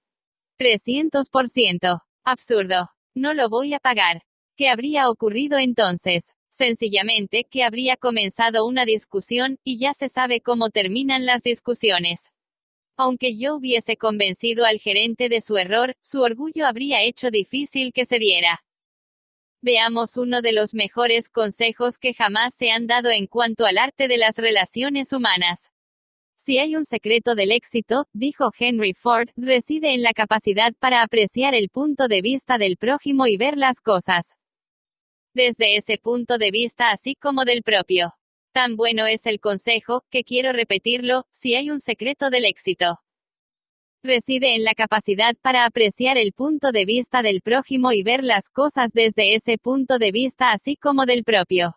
300%. Absurdo. No lo voy a pagar. ¿Qué habría ocurrido entonces? Sencillamente, que habría comenzado una discusión, y ya se sabe cómo terminan las discusiones. Aunque yo hubiese convencido al gerente de su error, su orgullo habría hecho difícil que cediera. Veamos uno de los mejores consejos que jamás se han dado en cuanto al arte de las relaciones humanas. Si hay un secreto del éxito, dijo Henry Ford, reside en la capacidad para apreciar el punto de vista del prójimo y ver las cosas desde ese punto de vista así como del propio. Tan bueno es el consejo, que quiero repetirlo, si hay un secreto del éxito. Reside en la capacidad para apreciar el punto de vista del prójimo y ver las cosas desde ese punto de vista así como del propio.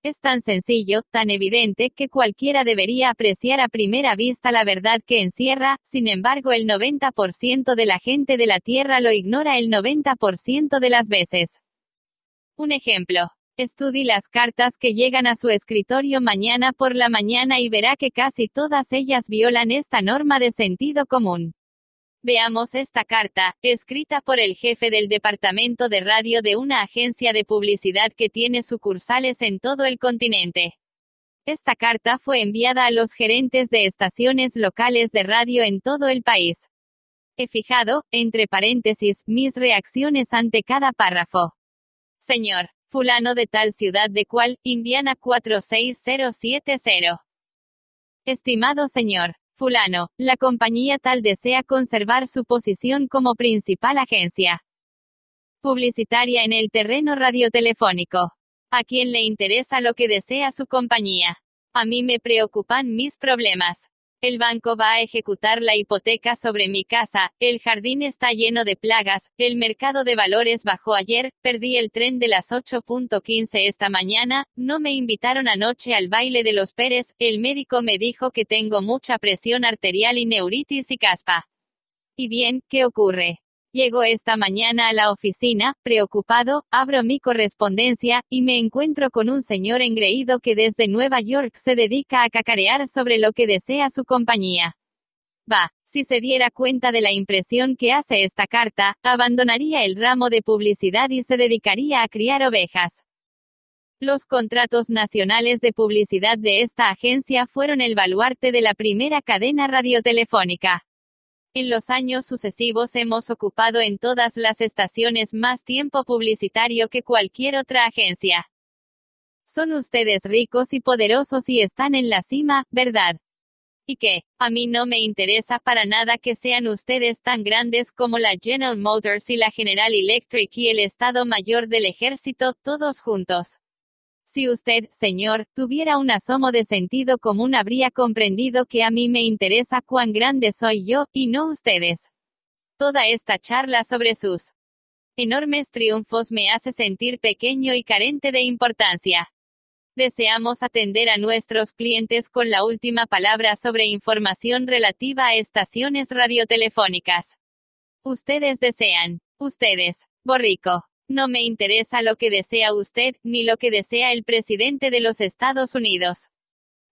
Es tan sencillo, tan evidente, que cualquiera debería apreciar a primera vista la verdad que encierra, sin embargo el 90% de la gente de la Tierra lo ignora el 90% de las veces. Un ejemplo. Estudie las cartas que llegan a su escritorio mañana por la mañana y verá que casi todas ellas violan esta norma de sentido común. Veamos esta carta, escrita por el jefe del departamento de radio de una agencia de publicidad que tiene sucursales en todo el continente. Esta carta fue enviada a los gerentes de estaciones locales de radio en todo el país. He fijado, entre paréntesis, mis reacciones ante cada párrafo. Señor fulano de tal ciudad de cual, Indiana 46070. Estimado señor fulano, la compañía tal desea conservar su posición como principal agencia publicitaria en el terreno radiotelefónico. ¿A quién le interesa lo que desea su compañía? A mí me preocupan mis problemas. El banco va a ejecutar la hipoteca sobre mi casa, el jardín está lleno de plagas, el mercado de valores bajó ayer, perdí el tren de las 8:15 esta mañana, no me invitaron anoche al baile de los Pérez, el médico me dijo que tengo mucha presión arterial y neuritis y caspa. Y bien, ¿qué ocurre? Llego esta mañana a la oficina, preocupado, abro mi correspondencia, y me encuentro con un señor engreído que desde Nueva York se dedica a cacarear sobre lo que desea su compañía. Bah, si se diera cuenta de la impresión que hace esta carta, abandonaría el ramo de publicidad y se dedicaría a criar ovejas. Los contratos nacionales de publicidad de esta agencia fueron el baluarte de la primera cadena radiotelefónica. En los años sucesivos hemos ocupado en todas las estaciones más tiempo publicitario que cualquier otra agencia. Son ustedes ricos y poderosos y están en la cima, ¿verdad? ¿Y qué? A mí no me interesa para nada que sean ustedes tan grandes como la General Motors y la General Electric y el Estado Mayor del Ejército, todos juntos. Si usted, señor, tuviera un asomo de sentido común habría comprendido que a mí me interesa cuán grande soy yo, y no ustedes. Toda esta charla sobre sus enormes triunfos me hace sentir pequeño y carente de importancia. Deseamos atender a nuestros clientes con la última palabra sobre información relativa a estaciones radiotelefónicas. Ustedes, borrico. No me interesa lo que desea usted, ni lo que desea el presidente de los Estados Unidos.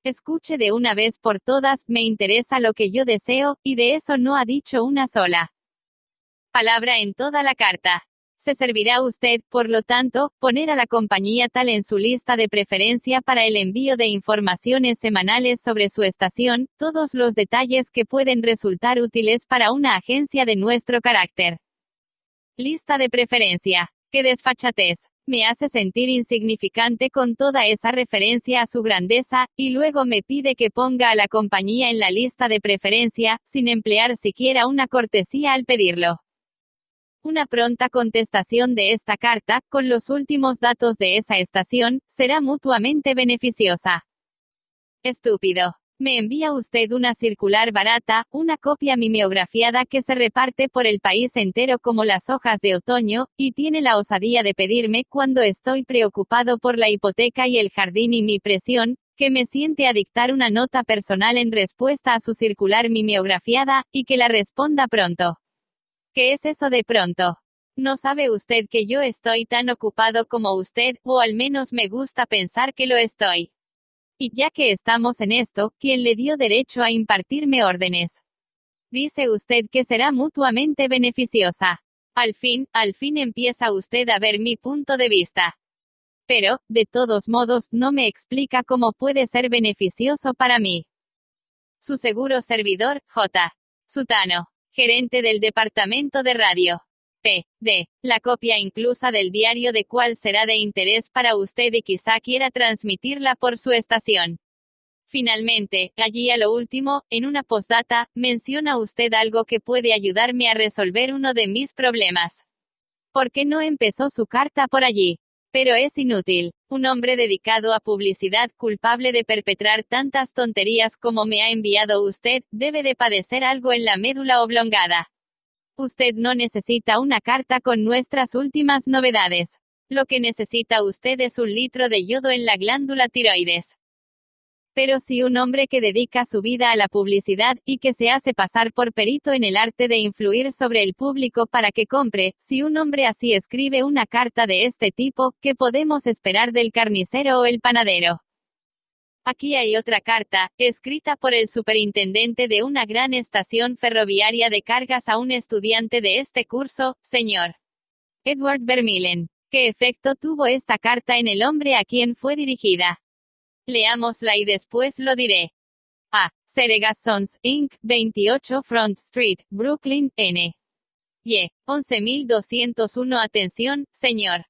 Escuche de una vez por todas, me interesa lo que yo deseo, y de eso no ha dicho una sola palabra en toda la carta. Se servirá usted, por lo tanto, poner a la compañía tal en su lista de preferencia para el envío de informaciones semanales sobre su estación, todos los detalles que pueden resultar útiles para una agencia de nuestro carácter. Lista de preferencia. ¡Qué desfachatez! Me hace sentir insignificante con toda esa referencia a su grandeza, y luego me pide que ponga a la compañía en la lista de preferencia, sin emplear siquiera una cortesía al pedirlo. Una pronta contestación de esta carta, con los últimos datos de esa estación, será mutuamente beneficiosa. Estúpido. Me envía usted una circular barata, una copia mimeografiada que se reparte por el país entero como las hojas de otoño, y tiene la osadía de pedirme, cuando estoy preocupado por la hipoteca y el jardín y mi presión, que me siente a dictar una nota personal en respuesta a su circular mimeografiada, y que la responda pronto. ¿Qué es eso de pronto? ¿No sabe usted que yo estoy tan ocupado como usted, o al menos me gusta pensar que lo estoy? Y ya que estamos en esto, ¿quién le dio derecho a impartirme órdenes? Dice usted que será mutuamente beneficiosa. Al fin empieza usted a ver mi punto de vista. Pero, de todos modos, no me explica cómo puede ser beneficioso para mí. Su seguro servidor, J. Sutano, gerente del departamento de radio. P.D. La copia inclusa del diario de cuál será de interés para usted y quizá quiera transmitirla por su estación. Finalmente, allí a lo último, en una postdata, menciona usted algo que puede ayudarme a resolver uno de mis problemas. ¿Por qué no empezó su carta por allí? Pero es inútil. Un hombre dedicado a publicidad culpable de perpetrar tantas tonterías como me ha enviado usted, debe de padecer algo en la médula oblongada. Usted no necesita una carta con nuestras últimas novedades. Lo que necesita usted es 1 litro de yodo en la glándula tiroides. Pero si un hombre que dedica su vida a la publicidad, y que se hace pasar por perito en el arte de influir sobre el público para que compre, si un hombre así escribe una carta de este tipo, ¿qué podemos esperar del carnicero o el panadero? Aquí hay otra carta, escrita por el superintendente de una gran estación ferroviaria de cargas a un estudiante de este curso, señor Edward Vermeulen. ¿Qué efecto tuvo esta carta en el hombre a quien fue dirigida? Leámosla y después lo diré. A. Seregas Sons, Inc., 28 Front Street, Brooklyn, N. Y. 11201. Atención, señor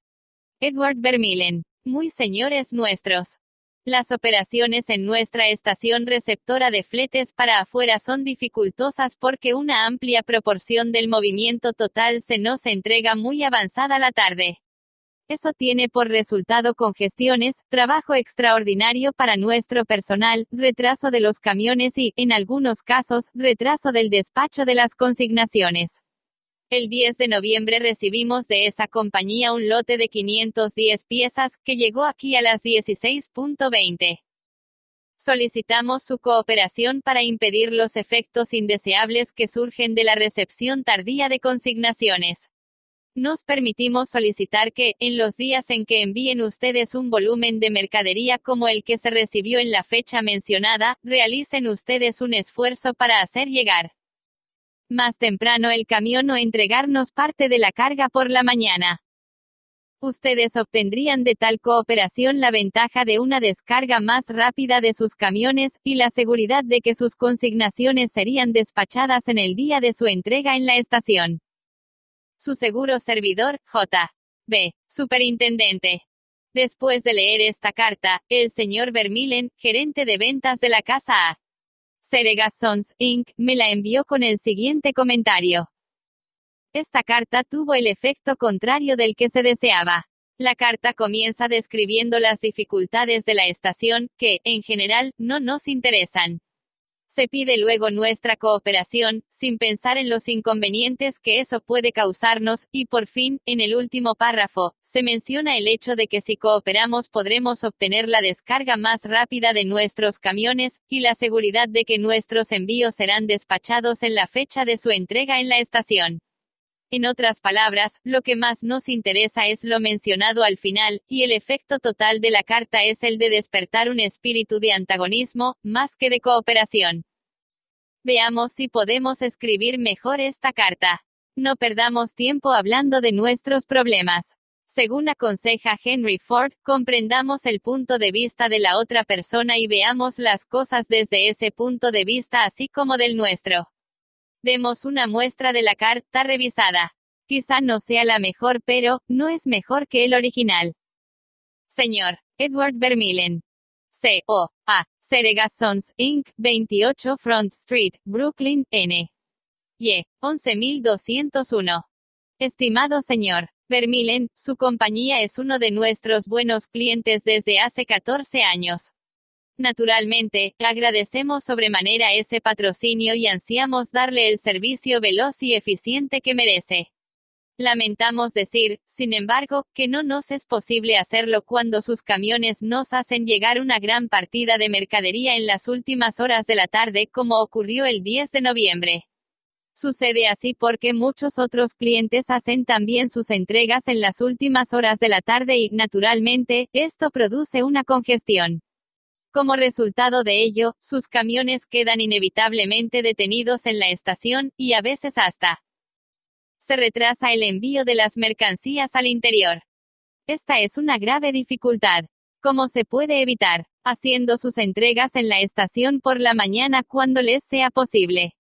Edward Vermeulen. Muy señores nuestros. Las operaciones en nuestra estación receptora de fletes para afuera son dificultosas porque una amplia proporción del movimiento total se nos entrega muy avanzada la tarde. Eso tiene por resultado congestiones, trabajo extraordinario para nuestro personal, retraso de los camiones y, en algunos casos, retraso del despacho de las consignaciones. El 10 de noviembre recibimos de esa compañía un lote de 510 piezas, que llegó aquí a las 16:20. Solicitamos su cooperación para impedir los efectos indeseables que surgen de la recepción tardía de consignaciones. Nos permitimos solicitar que, en los días en que envíen ustedes un volumen de mercadería como el que se recibió en la fecha mencionada, realicen ustedes un esfuerzo para hacer llegar más temprano el camión o entregarnos parte de la carga por la mañana. Ustedes obtendrían de tal cooperación la ventaja de una descarga más rápida de sus camiones, y la seguridad de que sus consignaciones serían despachadas en el día de su entrega en la estación. Su seguro servidor, J. B. Superintendente. Después de leer esta carta, el señor Vermeulen, gerente de ventas de la casa A. Seregas Sons, Inc., me la envió con el siguiente comentario. Esta carta tuvo el efecto contrario del que se deseaba. La carta comienza describiendo las dificultades de la estación, que, en general, no nos interesan. Se pide luego nuestra cooperación, sin pensar en los inconvenientes que eso puede causarnos, y por fin, en el último párrafo, se menciona el hecho de que si cooperamos podremos obtener la descarga más rápida de nuestros camiones, y la seguridad de que nuestros envíos serán despachados en la fecha de su entrega en la estación. En otras palabras, lo que más nos interesa es lo mencionado al final, y el efecto total de la carta es el de despertar un espíritu de antagonismo, más que de cooperación. Veamos si podemos escribir mejor esta carta. No perdamos tiempo hablando de nuestros problemas. Según aconseja Henry Ford, comprendamos el punto de vista de la otra persona y veamos las cosas desde ese punto de vista así como del nuestro. Demos una muestra de la carta revisada. Quizá no sea la mejor, pero no es mejor que el original. Señor Edward Vermeulen. C.O.A. Seregas Sons, Inc., 28 Front Street, Brooklyn, N. Y. 11201. Estimado señor Vermeulen, su compañía es uno de nuestros buenos clientes desde hace 14 años. Naturalmente, agradecemos sobremanera ese patrocinio y ansiamos darle el servicio veloz y eficiente que merece. Lamentamos decir, sin embargo, que no nos es posible hacerlo cuando sus camiones nos hacen llegar una gran partida de mercadería en las últimas horas de la tarde, como ocurrió el 10 de noviembre. Sucede así porque muchos otros clientes hacen también sus entregas en las últimas horas de la tarde y, naturalmente, esto produce una congestión. Como resultado de ello, sus camiones quedan inevitablemente detenidos en la estación, y a veces hasta se retrasa el envío de las mercancías al interior. Esta es una grave dificultad. ¿Cómo se puede evitar? Haciendo sus entregas en la estación por la mañana cuando les sea posible.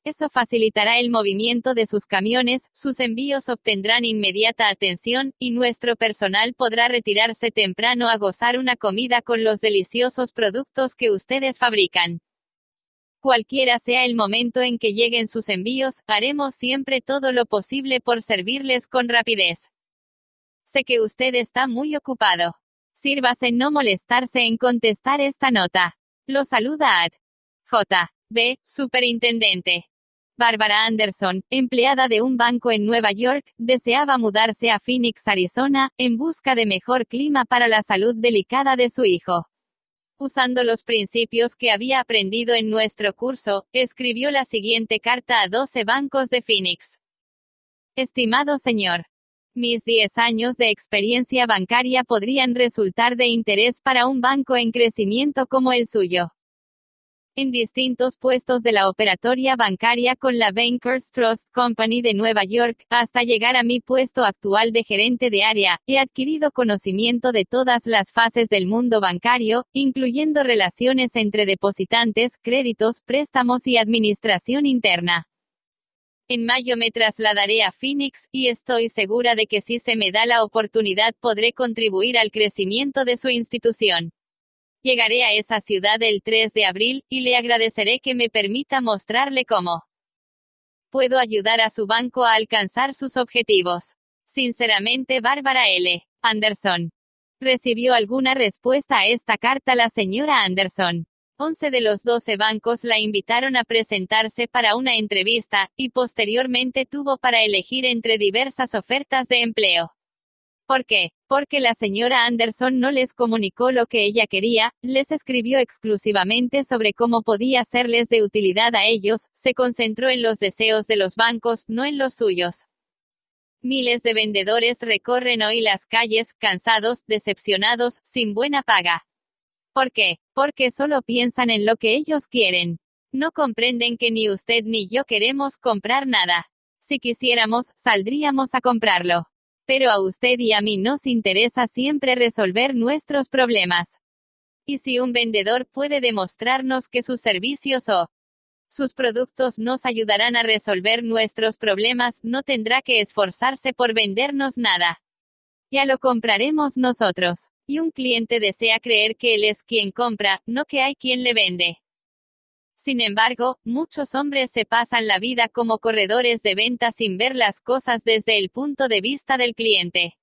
Eso facilitará el movimiento de sus camiones, sus envíos obtendrán inmediata atención, y nuestro personal podrá retirarse temprano a gozar una comida con los deliciosos productos que ustedes fabrican. Cualquiera sea el momento en que lleguen sus envíos, haremos siempre todo lo posible por servirles con rapidez. Sé que usted está muy ocupado. Sírvase no molestarse en contestar esta nota. Lo saluda Ad. J. B. Superintendente. Barbara Anderson, empleada de un banco en Nueva York, deseaba mudarse a Phoenix, Arizona, en busca de mejor clima para la salud delicada de su hijo. Usando los principios que había aprendido en nuestro curso, escribió la siguiente carta a 12 bancos de Phoenix. Estimado señor, mis 10 años de experiencia bancaria podrían resultar de interés para un banco en crecimiento como el suyo. En distintos puestos de la operatoria bancaria con la Bankers Trust Company de Nueva York, hasta llegar a mi puesto actual de gerente de área, he adquirido conocimiento de todas las fases del mundo bancario, incluyendo relaciones entre depositantes, créditos, préstamos y administración interna. En mayo me trasladaré a Phoenix, y estoy segura de que si se me da la oportunidad podré contribuir al crecimiento de su institución. Llegaré a esa ciudad el 3 de abril, y le agradeceré que me permita mostrarle cómo puedo ayudar a su banco a alcanzar sus objetivos. Sinceramente, Barbara L. Anderson. ¿Recibió alguna respuesta a esta carta la señora Anderson? 11 de los 12 bancos la invitaron a presentarse para una entrevista, y posteriormente tuvo para elegir entre diversas ofertas de empleo. ¿Por qué? Porque la señora Anderson no les comunicó lo que ella quería, les escribió exclusivamente sobre cómo podía serles de utilidad a ellos, se concentró en los deseos de los bancos, no en los suyos. Miles de vendedores recorren hoy las calles, cansados, decepcionados, sin buena paga. ¿Por qué? Porque solo piensan en lo que ellos quieren. No comprenden que ni usted ni yo queremos comprar nada. Si quisiéramos, saldríamos a comprarlo. Pero a usted y a mí nos interesa siempre resolver nuestros problemas. Y si un vendedor puede demostrarnos que sus servicios o sus productos nos ayudarán a resolver nuestros problemas, no tendrá que esforzarse por vendernos nada. Ya lo compraremos nosotros. Y un cliente desea creer que él es quien compra, no que hay quien le vende. Sin embargo, muchos hombres se pasan la vida como corredores de venta sin ver las cosas desde el punto de vista del cliente.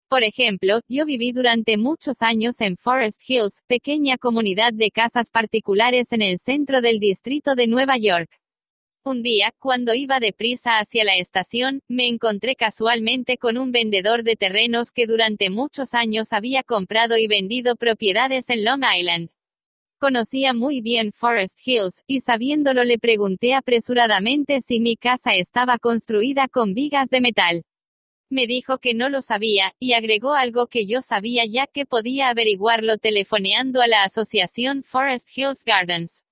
Por ejemplo, yo viví durante muchos años en Forest Hills, pequeña comunidad de casas particulares en el centro del distrito de Nueva York. Un día, cuando iba deprisa hacia la estación, me encontré casualmente con un vendedor de terrenos que durante muchos años había comprado y vendido propiedades en Long Island. Conocía muy bien Forest Hills, y sabiéndolo le pregunté apresuradamente si mi casa estaba construida con vigas de metal. Me dijo que no lo sabía, y agregó algo que yo sabía ya que podía averiguarlo telefoneando a la asociación Forest Hills Gardens.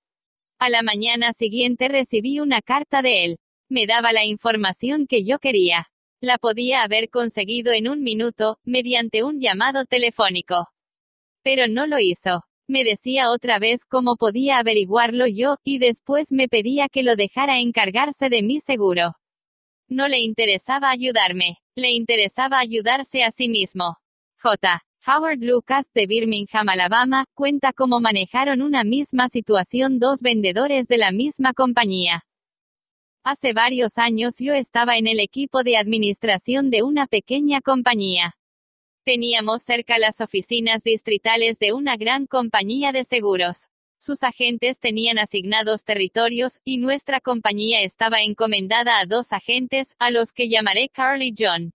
A la mañana siguiente recibí una carta de él. Me daba la información que yo quería. La podía haber conseguido en un minuto, mediante un llamado telefónico. Pero no lo hizo. Me decía otra vez cómo podía averiguarlo yo, y después me pedía que lo dejara encargarse de mi seguro. No le interesaba ayudarme, le interesaba ayudarse a sí mismo. J. Howard Lucas de Birmingham, Alabama, cuenta cómo manejaron una misma situación dos vendedores de la misma compañía. Hace varios años yo estaba en el equipo de administración de una pequeña compañía. Teníamos cerca las oficinas distritales de una gran compañía de seguros. Sus agentes tenían asignados territorios, y nuestra compañía estaba encomendada a 2 agentes, a los que llamaré Carl y John.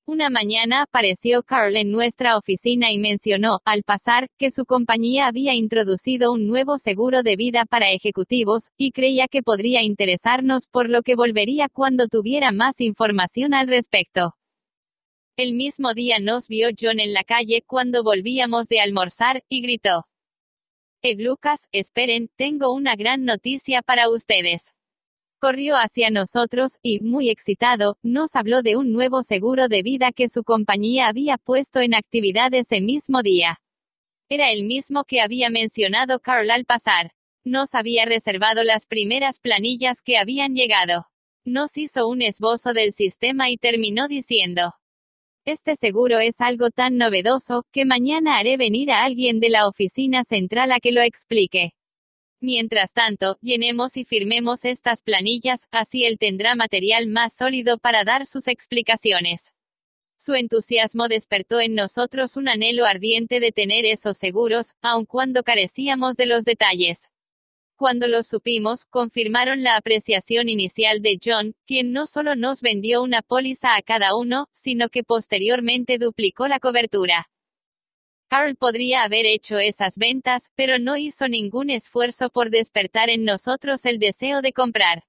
Una mañana apareció Carl en nuestra oficina y mencionó, al pasar, que su compañía había introducido un nuevo seguro de vida para ejecutivos, y creía que podría interesarnos, por lo que volvería cuando tuviera más información al respecto. El mismo día nos vio John en la calle cuando volvíamos de almorzar, y gritó: Lucas, esperen, tengo una gran noticia para ustedes. Corrió hacia nosotros, y, muy excitado, nos habló de un nuevo seguro de vida que su compañía había puesto en actividad ese mismo día. Era el mismo que había mencionado Carl al pasar. Nos había reservado las primeras planillas que habían llegado. Nos hizo un esbozo del sistema y terminó diciendo: este seguro es algo tan novedoso, que mañana haré venir a alguien de la oficina central a que lo explique. Mientras tanto, llenemos y firmemos estas planillas, así él tendrá material más sólido para dar sus explicaciones. Su entusiasmo despertó en nosotros un anhelo ardiente de tener esos seguros, aun cuando carecíamos de los detalles. Cuando lo supimos, confirmaron la apreciación inicial de John, quien no solo nos vendió una póliza a cada uno, sino que posteriormente duplicó la cobertura. Carl podría haber hecho esas ventas, pero no hizo ningún esfuerzo por despertar en nosotros el deseo de comprar.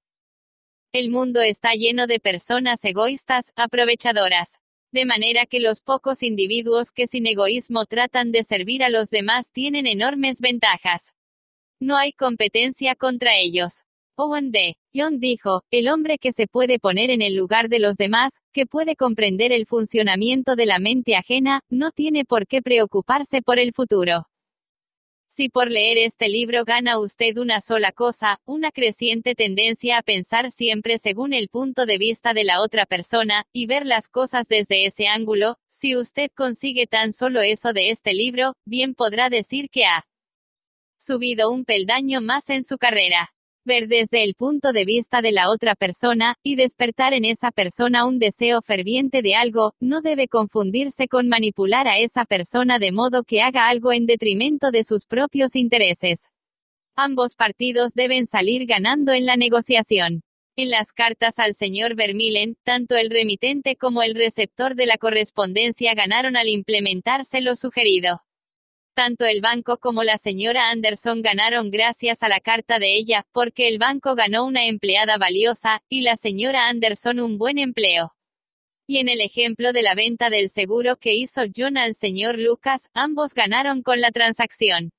El mundo está lleno de personas egoístas, aprovechadoras. De manera que los pocos individuos que sin egoísmo tratan de servir a los demás tienen enormes ventajas. No hay competencia contra ellos. Owen D. John dijo, el hombre que se puede poner en el lugar de los demás, que puede comprender el funcionamiento de la mente ajena, no tiene por qué preocuparse por el futuro. Si por leer este libro gana usted una sola cosa, una creciente tendencia a pensar siempre según el punto de vista de la otra persona, y ver las cosas desde ese ángulo, si usted consigue tan solo eso de este libro, bien podrá decir que ha subido un peldaño más en su carrera. Ver desde el punto de vista de la otra persona, y despertar en esa persona un deseo ferviente de algo, no debe confundirse con manipular a esa persona de modo que haga algo en detrimento de sus propios intereses. Ambos partidos deben salir ganando en la negociación. En las cartas al señor Vermeulen, tanto el remitente como el receptor de la correspondencia ganaron al implementarse lo sugerido. Tanto el banco como la señora Anderson ganaron gracias a la carta de ella, porque el banco ganó una empleada valiosa, y la señora Anderson un buen empleo. Y en el ejemplo de la venta del seguro que hizo John al señor Lucas, ambos ganaron con la transacción.